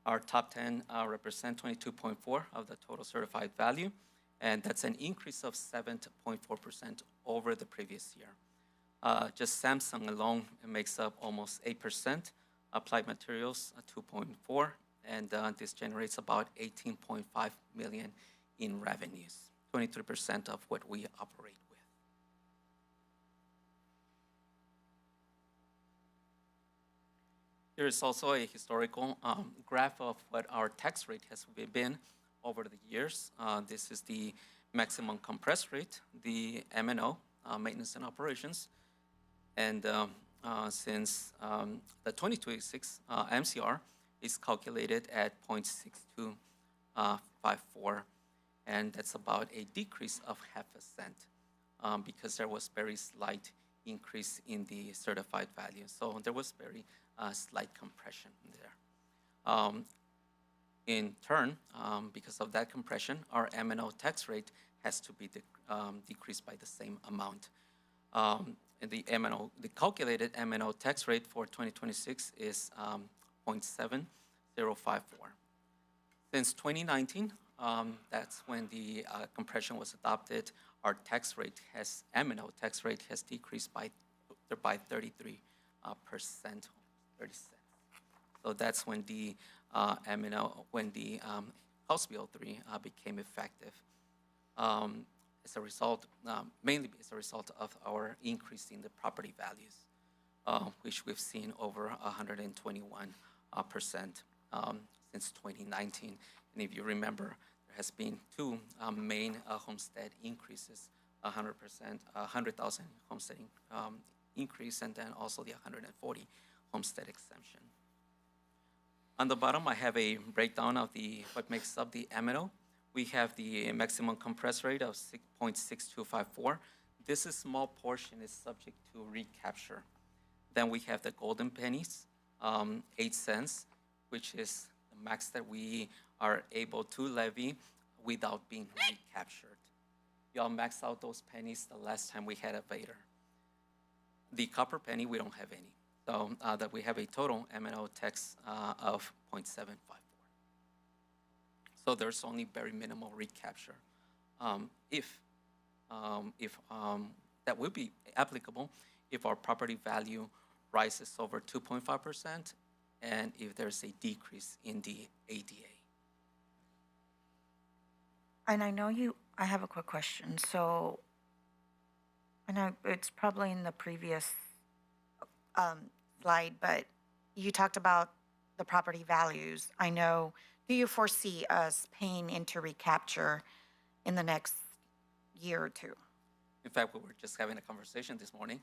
Our top 10 represent 22.4% of the total certified value, and that's an increase of 7.4% over the previous year. Just Samsung alone makes up almost 8%, Applied Materials 2.4%, and this generates about 18.5 million in revenues, 23% of what we operate with. Here is also a historical graph of what our tax rate has been over the years. This is the maximum compressed rate, the M&O, maintenance and operations. And since the 2026 MCR is calculated at 0.6254, and that's about a decrease of 0.5 cent because there was very slight increase in the certified value. So there was very slight compression there. In turn, because of that compression, our M&O tax rate has to be decreased by the same amount. And the calculated M&O tax rate for 2026 is 0.7054. Since 2019, that's when the compression was adopted. Our tax rate M&O tax rate has decreased by 33%, 30 cents. So that's when the House Bill 3 became effective. as a result, mainly as a result of our increase in the property values, which we've seen over 121% since 2019. And if you remember, there has been two main homestead increases, 100,000 homestead increase, and then also the 140 homestead exemption. On the bottom, I have a breakdown of what makes up the M&O. We have the maximum compress rate of 6.6254. This is small portion is subject to recapture. Then we have the golden pennies, 8 cents, which is the max that we are able to levy without being recaptured. Y'all maxed out those pennies the last time we had a Vader. The copper penny, we don't have any. So that we have a total M&O tax of 0.754. So there's only very minimal recapture. If that would be applicable if our property value rises over 2.5% and if there's a decrease in the ADA. And I have a quick question. So, I know it's probably in the previous slide, but you talked about the property values. I know, do you foresee us paying into recapture in the next year or two? In fact, we were just having a conversation this morning,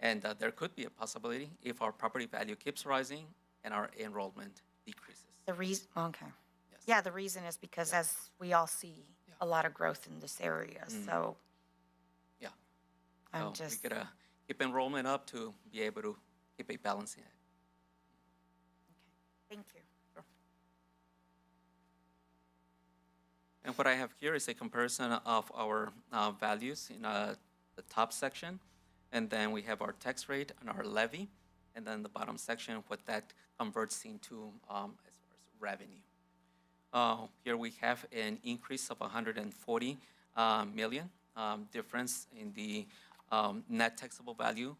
and there could be a possibility if our property value keeps rising and our enrollment decreases. The reason, okay. Yes. Yeah, the reason is because as we all see a lot of growth in this area, so. Yeah. I'm So just. we gotta keep enrollment up to be able to keep a balance in it. Thank you. And what I have here is a comparison of our values in the top section. And then we have our tax rate and our levy. And then the bottom section, what that converts into as far as revenue. Here we have an increase of 140 million difference in the net taxable value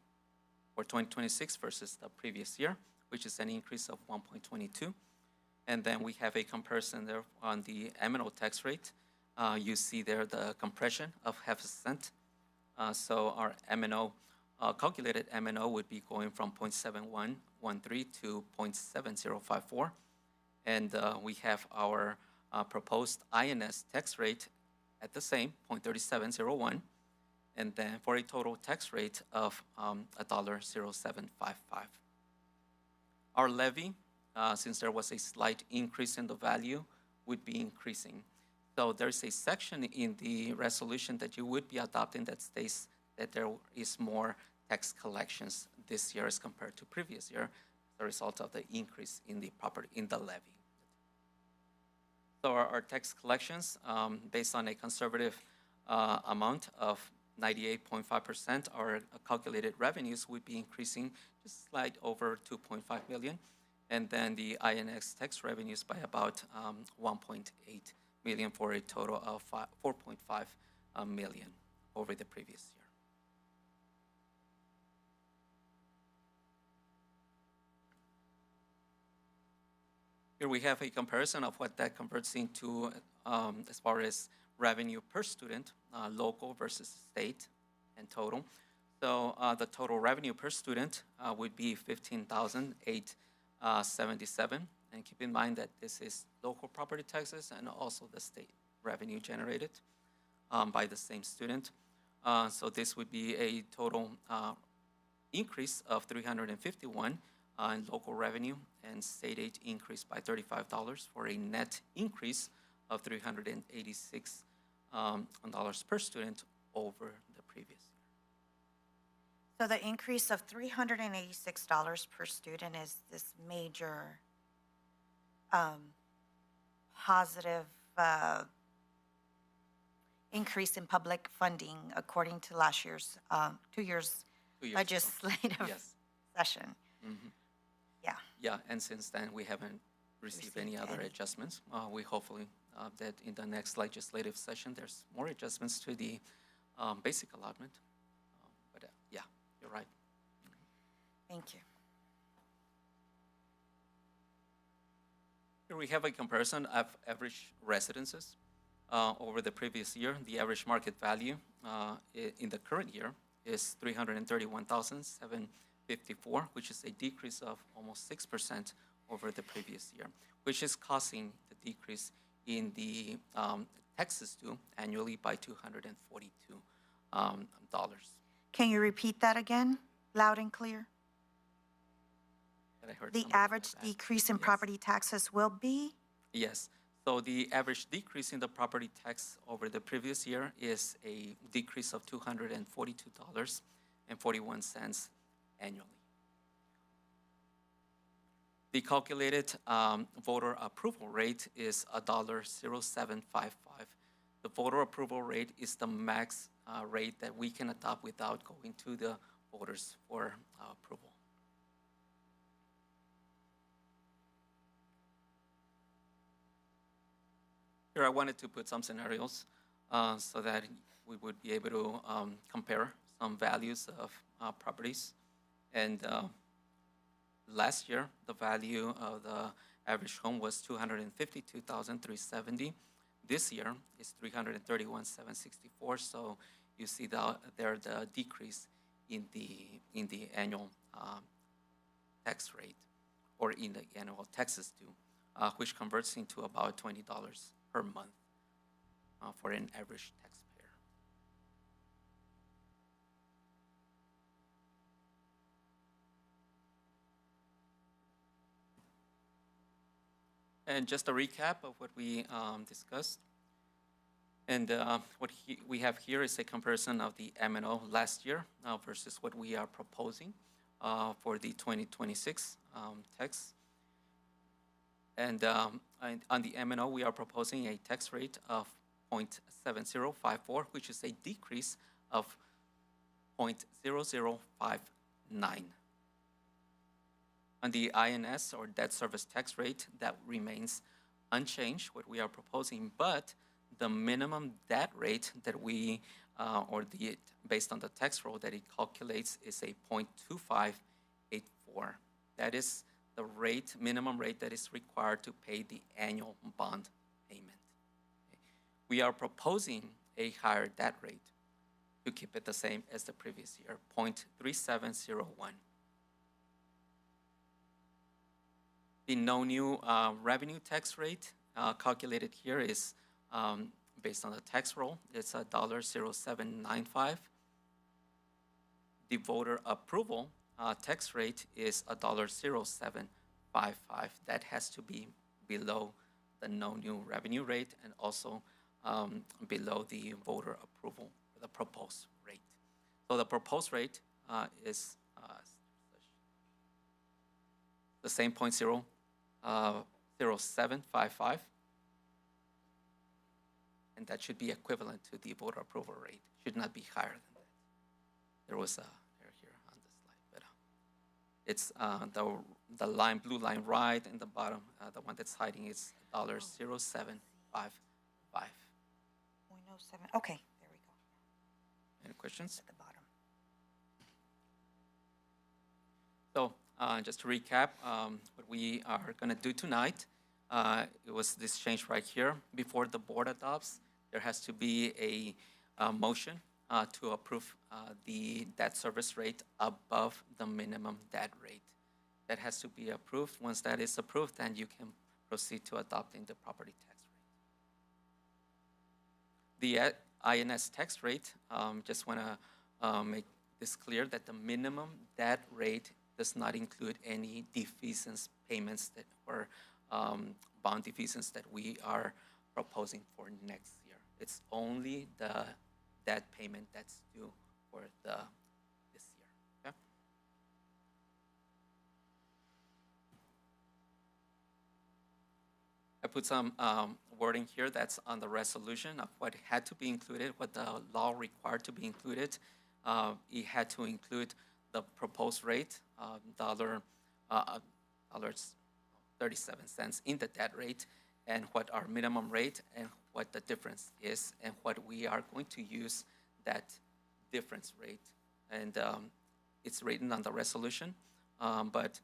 for 2026 versus the previous year, which is an increase of 1.22. And then we have a comparison there on the M&O tax rate. You see there the compression of 0.5 cent. So our M&O, calculated M&O would be going from 0.7113 to 0.7054. And we have our proposed INS tax rate at the same 0.3701. And then for a total tax rate of $1.0755. Our levy, since there was a slight increase in the value, would be increasing. So there's a section in the resolution that you would be adopting that states that there is more tax collections this year as compared to previous year as a result of the increase in the property, in the levy. So our tax collections, based on a conservative amount of 98.5%, our calculated revenues would be increasing just slight over 2.5 million. And then the INX tax revenues by about 1.8 million for a total of 4.5 million over the previous year. Here we have a comparison of what that converts into as far as revenue per student, local versus state and total. So the total revenue per student would be $15,877. And keep in mind that this is local property taxes and also the state revenue generated by the same student. So this would be a total increase of 351 in local revenue, and state aid increased by $35 for a net increase of $386 per student over the previous year. So the increase of $386 per student is this major positive increase in public funding according to last year's, 2 years legislative session. Mm-hmm. Yeah. Yeah, and since then, we haven't received any other adjustments. We hopefully that in the next legislative session, there's more adjustments to the basic allotment. But yeah, you're right. Thank you. Here we have a comparison of average residences. over the previous year. The average market value in the current year is 331,754, which is a decrease of almost 6% over the previous year, which is causing the decrease in the taxes due annually by $242. Can you repeat that again, loud and clear? That I heard The somebody average say that. decrease in Yes. property taxes will be? Yes. So the average decrease in the property tax over the previous year is a decrease of $242.41 annually. The calculated voter approval rate is $1.0755. The voter approval rate is the max rate that we can adopt without going to the voters for approval. Here I wanted to put some scenarios so that we would be able to compare some values of properties. And last year, the value of the average home was $252,370. This year is $331,764. So you see there the decrease in the annual tax rate, or in the annual taxes due, which converts into about $20 per month for an average taxpayer. And just a recap of what we discussed. And what we have here is a comparison of the M&O last year versus what we are proposing for the 2026 tax. And on the M&O, we are proposing a tax rate of 0.7054, which is a decrease of 0.0059. On the INS, or debt service tax rate, that remains unchanged, what we are proposing, but the minimum debt rate that we, based on the tax roll that it calculates, is a 0.2584. That is the minimum rate that is required to pay the annual bond payment. We are proposing a higher debt rate to keep it the same as the previous year, 0.3701. The no new revenue tax rate calculated here is based on the tax roll. It's $1.0795. The voter approval tax rate is $1.0755. That has to be below the no new revenue rate and also below the voter approval, the proposed rate. So the proposed rate is the same 0.0755, and that should be equivalent to the voter approval rate. Should not be higher than that. There was a error here on the slide, but it's the line, blue line right in the bottom. The one that's hiding is $0.0755. 0.07. Okay, there we go. Any questions? At the bottom. So just to recap, what we are going to do tonight, it was this change right here. Before the board adopts, there has to be a motion to approve the debt service rate above the minimum debt rate. That has to be approved. Once that is approved, then you can proceed to adopting the property tax rate. The INS tax rate, just want to make this clear that the minimum debt rate does not include any defeasance payments that or bond defeasance that we are proposing for next year. It's only the debt payment that's due for this year. Okay? I put some wording here that's on the resolution of what had to be included, what the law required to be included. It had to include the proposed rate, $37 in the debt rate, and what our minimum rate and what the difference is, and what we are going to use that difference rate. And it's written on the resolution, but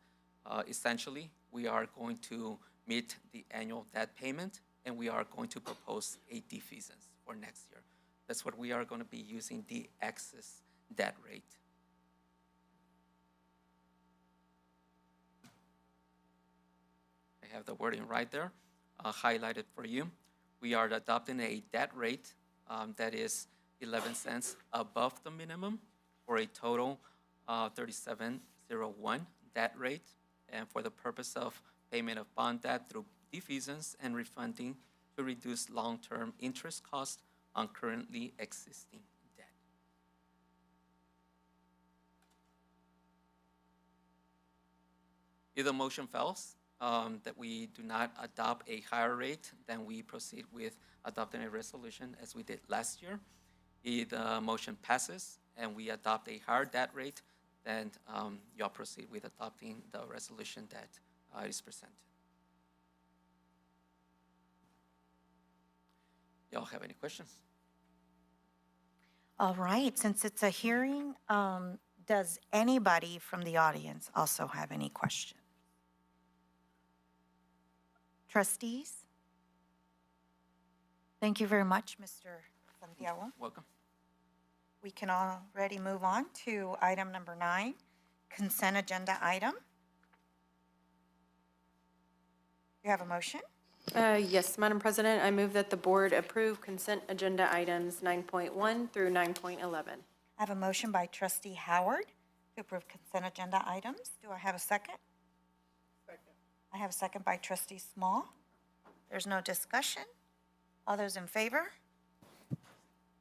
essentially we are going to meet the annual debt payment and we are going to propose a defeasance for next year. That's what we are going to be using the excess debt rate. I have the wording right there, highlighted for you. We are adopting a debt rate that is 11 cents above the minimum for a total 3701 debt rate, and for the purpose of payment of bond debt through defeasance and refunding to reduce long-term interest costs on currently existing debt. If the motion fails, that we do not adopt a higher rate, then we proceed with adopting a resolution as we did last year. If the motion passes and we adopt a higher debt rate, then y'all proceed with adopting the resolution that is presented. Y'all have any questions? All right, since it's a hearing, does anybody from the audience also have any questions? Trustees? Thank you very much, Mr. Santiago. Welcome. We can already move on to item number 9, consent agenda item. You have a motion? Yes, Madam President, I move that the board approve consent agenda items 9.1 through 9.11. I have a motion by trustee Howard to approve consent agenda items. Do I have a second? Second. I have a second by trustee Small. There's no discussion. All those in favor?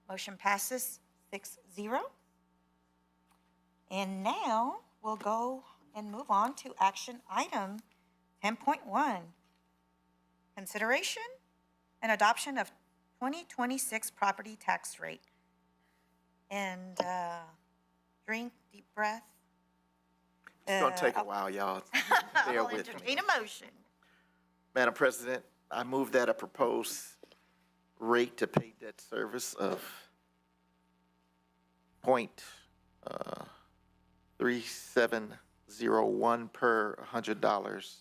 Motion passes 6-0. And now we'll go and move on to action item 10.1. Consideration and adoption of 2026 property tax rate. And drink, deep breath. It's going to take a while, y'all. Bear I'll with me. entertain a motion. Madam President, I move that a proposed rate to pay debt service of .3701 per $100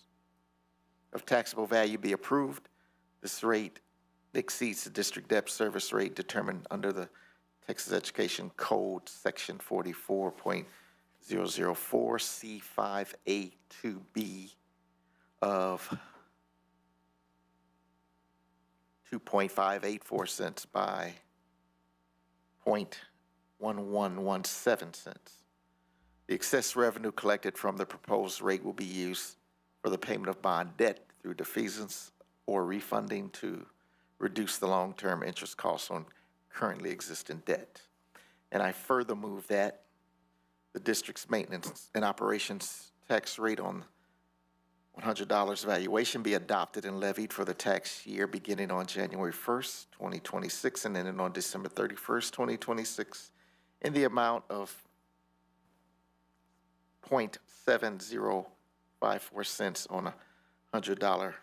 of taxable value be approved. This rate exceeds the district debt service rate determined under the Texas Education Code, Section 44.004 C5A2B of 2.584 cents by 0.1117 cents. The excess revenue collected from the proposed rate will be used for the payment of bond debt through defeasance or refunding to reduce the long-term interest costs on currently existing debt. And I further move that the district's maintenance and operations tax rate on $100 valuation be adopted and levied for the tax year beginning on January 1st, 2026, and ending on December 31st, 2026, in the amount of 0.7054 cents on a $100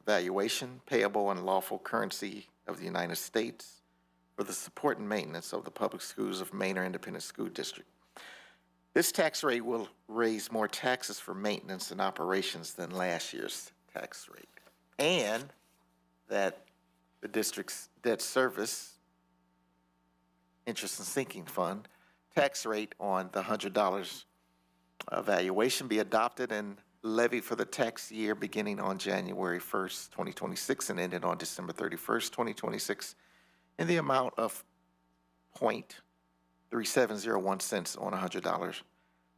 valuation payable in lawful currency of the United States for the support and maintenance of the public schools of Manor Independent School District. This tax rate will raise more taxes for maintenance and operations than last year's tax rate, and that the district's debt service interest and sinking fund tax rate on the $100 valuation be adopted and levied for the tax year beginning on January 1st, 2026, and ending on December 31st, 2026, in the amount of 0.3701 cents on $100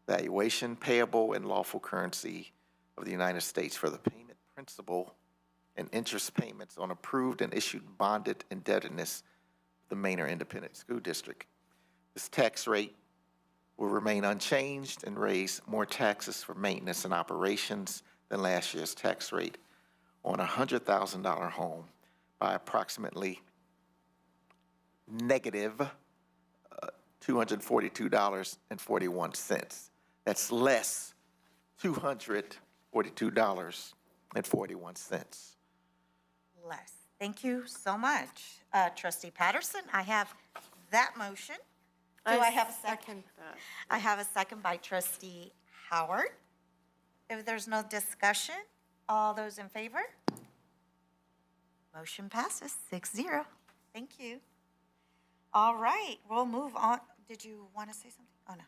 valuation payable in lawful currency of the United States for the payment principal and interest payments on approved and issued bonded indebtedness of the Manor Independent School District. This tax rate will remain unchanged and raise more taxes for maintenance and operations than last year's tax rate on a $100,000 home by approximately negative $242.41. That's less $242.41. Less. Thank you so much, Trustee Patterson. I have that motion. Do I have a second? I have a second by Trustee Howard. If there's no discussion, all those in favor? Motion passes 6-0. Thank you. All right, we'll move on. Did you want to say something? Oh, no.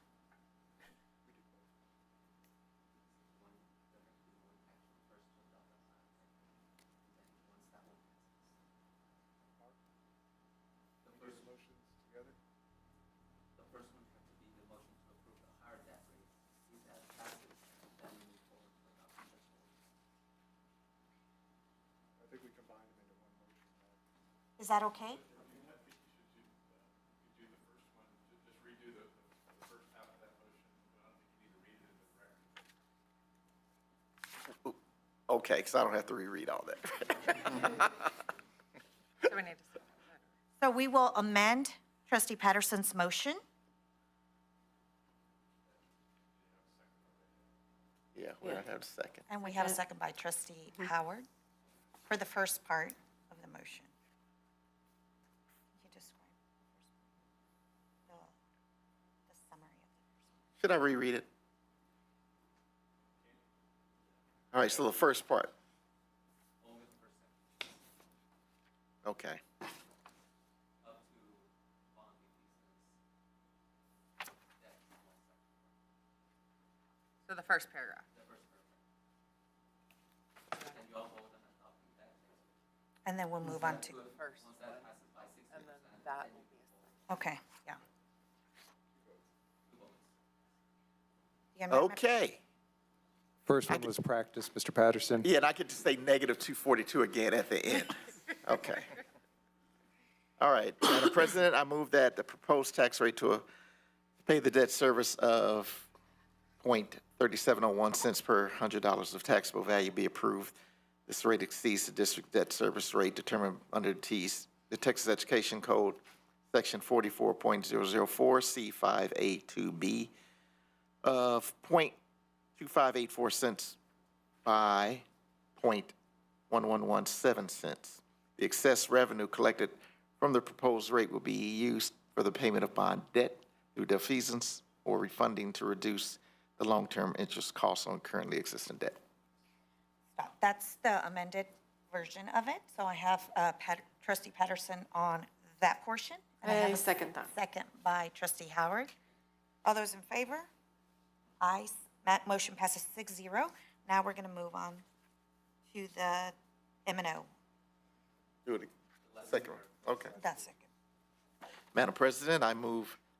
Is that okay? Okay, because I don't have to reread all that. So we will amend trustee Patterson's motion. Yeah, we're going to have a second. And we have a second by trustee Howard for the first part of the motion. You describe the summary of the first. Should I reread it? All right, so the first part. Okay. So the first paragraph. And then we'll move on to, First. And then that will be a second. okay, yeah. The amendment- Okay. First one was practice, Mr. Patterson. Yeah, and I get to say negative 242 again at the end. Okay. All right, Madam President, I move that the proposed tax rate to pay the debt service of .3701 per $100 of taxable value be approved. This rate exceeds the district debt service rate determined under the Texas Education Code, Section 44.004 C5A2B of .2584 by .1117. The excess revenue collected from the proposed rate will be used for the payment of bond debt through defeasance or refunding to reduce the long-term interest costs on currently existing debt. Stop. That's the amended version of it. So I have trustee Patterson on that portion. And I have I second that. Second by trustee Howard. All those in favor? Aye. Motion passes 6-0. Now we're going to move on to the M&O. Do it. Second one. Okay. That's second. Madam President, I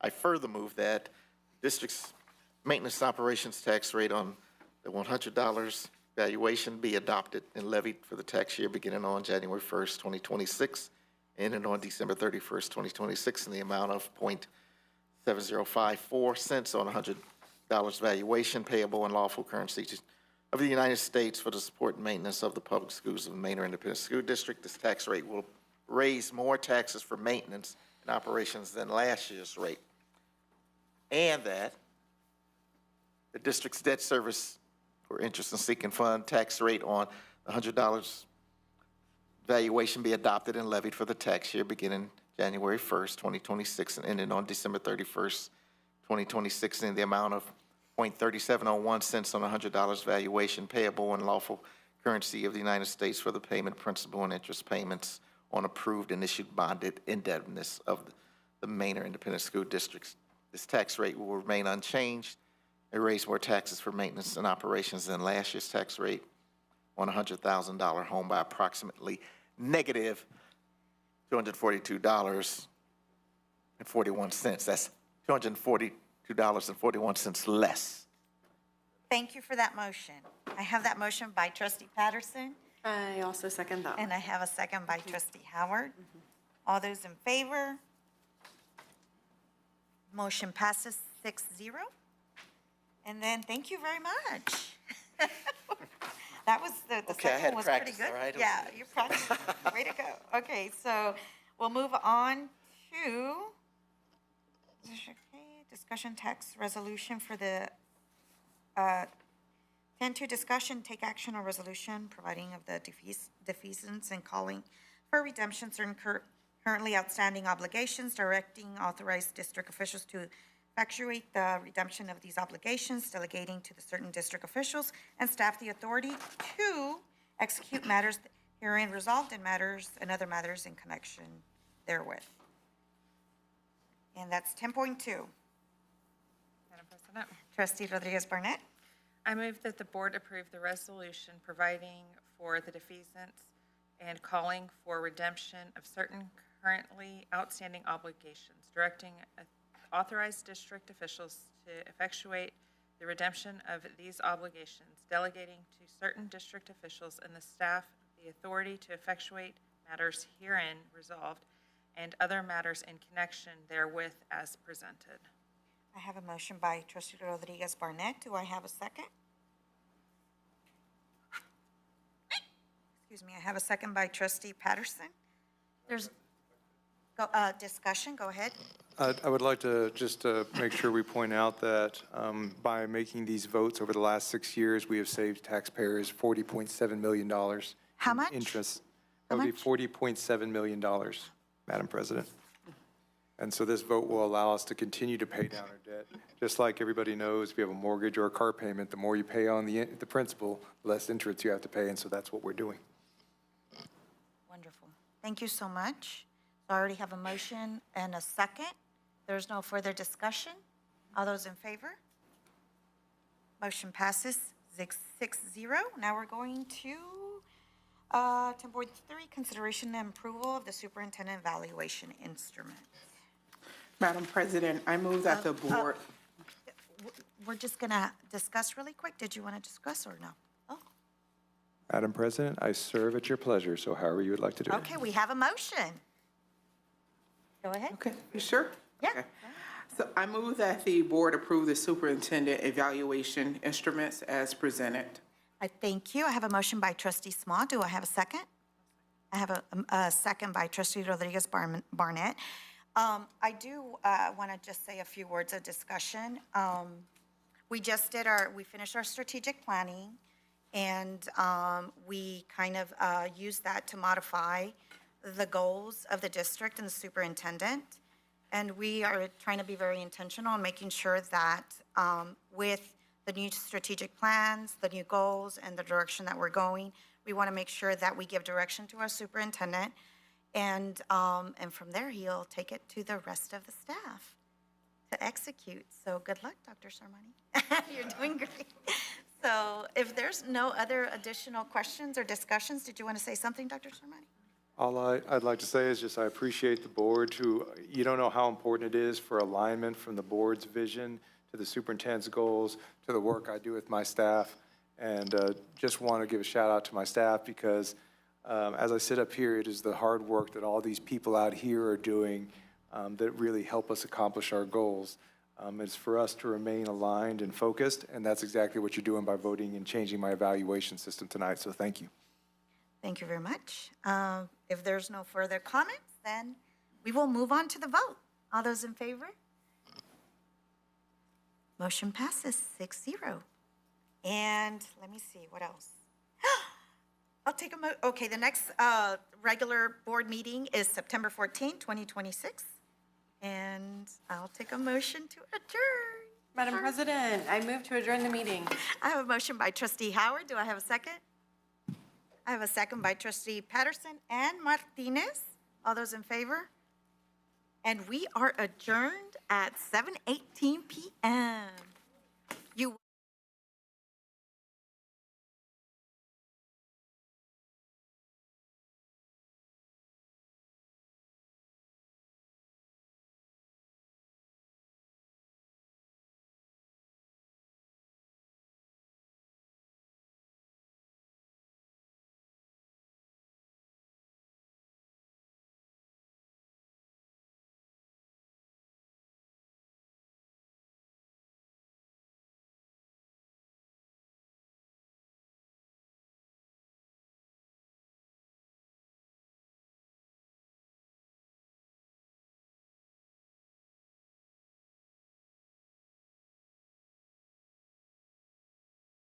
further move that district's maintenance operations tax rate on the $100 valuation be adopted and levied for the tax year beginning on January 1st, 2026, ending on December 31st, 2026, in the amount of .7054 on $100 valuation payable in lawful currency of the United States for the support and maintenance of the public schools of the Manor Independent School District. This tax rate will raise more taxes for maintenance and operations than last year's rate. And that the district's debt service or interest and sinking fund tax rate on $100 valuation be adopted and levied for the tax year beginning January 1st, 2026, and ending on December 31st, 2026, in the amount of .3701 on $100 valuation payable in lawful currency of the United States for the payment of principal and interest payments on approved and issued bonded indebtedness of the Manor Independent School Districts. This tax rate will remain unchanged. It raised more taxes for maintenance and operations than last year's tax rate on a $100,000 home by approximately negative $242.41. That's $242.41 less. Thank you for that motion. I have that motion by trustee Patterson, I also second that. and I have a second by trustee Howard. All those in favor? Motion passes 6-0. And then, thank you very much. That was, the Okay, I had second was pretty practice, good. all right? Yeah, you practiced. Way to go. Okay, so we'll move on to discussion text resolution for the 10-2 discussion, take action on resolution providing of the defeasance and calling for redemption certain currently outstanding obligations, directing authorized district officials to effectuate the redemption of these obligations, delegating to the certain district officials and staff the authority to execute matters herein resolved and matters and other matters in connection therewith. And that's 10.2. Madam President, Trustee Rodriguez Barnett. I move that the board approve the resolution providing for the defeasance and calling for redemption of certain currently outstanding obligations, directing authorized district officials to effectuate the redemption of these obligations, delegating to certain district officials and the staff the authority to effectuate matters herein resolved and other matters in connection therewith as presented. I have a motion by trustee Rodriguez Barnett. Do I have a second? Excuse me, I have a second by trustee Patterson. There's discussion, go ahead. I would like to just make sure we point out that by making these votes over the last 6 years, we have saved taxpayers $40.7 million. How much? Interest. How That would be much? $40.7 million, Madam President. And so this vote will allow us to continue to pay down our debt. Just like everybody knows, if you have a mortgage or a car payment, the more you pay on the principal, the less interest you have to pay, and so that's what we're doing. Wonderful. Thank you so much. I already have a motion and a second. There's no further discussion. All those in favor? Motion passes 6-0. Now we're going to 10.3, consideration and approval of the superintendent evaluation instrument. Madam President, I move that the board, We're just going to discuss really quick. Did you want to discuss or no? Oh, Madam President, I serve at your pleasure, so however you would like to do it. okay, we have a motion. Go ahead. okay, you sure? Yeah. Okay. So I move that the board approve the superintendent evaluation instruments as presented. I thank you. I have a motion by trustee Small. Do I have a second? I have a second by trustee Rodriguez Barnett. I do want to just say a few words of discussion. We finished our strategic planning, and we kind of used that to modify the goals of the district and the superintendent. And we are trying to be very intentional in making sure that with the new strategic plans, the new goals, and the direction that we're going, we want to make sure that we give direction to our superintendent. And from there, he'll take it to the rest of the staff to execute. So good luck, Dr. Sarmani. You're doing great. So if there's no other additional questions or discussions, did you want to say something, Dr. Sarmani? All I'd like to say is just I appreciate the board you don't know how important it is for alignment from the board's vision to the superintendent's goals, to the work I do with my staff. And just want to give a shout out to my staff because as I sit up here, it is the hard work that all these people out here are doing that really help us accomplish our goals. It's for us to remain aligned and focused, and that's exactly what you're doing by voting and changing my evaluation system tonight, so thank you. Thank you very much. If there's no further comments, then we will move on to the vote. All those in favor? Motion passes 6-0. And let me see, what else? I'll take okay, the next regular board meeting is September 14, 2026. And I'll take a motion to adjourn. Madam President, I move to adjourn the meeting. I have a motion by trustee Howard. Do I have a second? I have a second by trustee Patterson and Martinez. All those in favor? And we are adjourned at 7:18 p.m.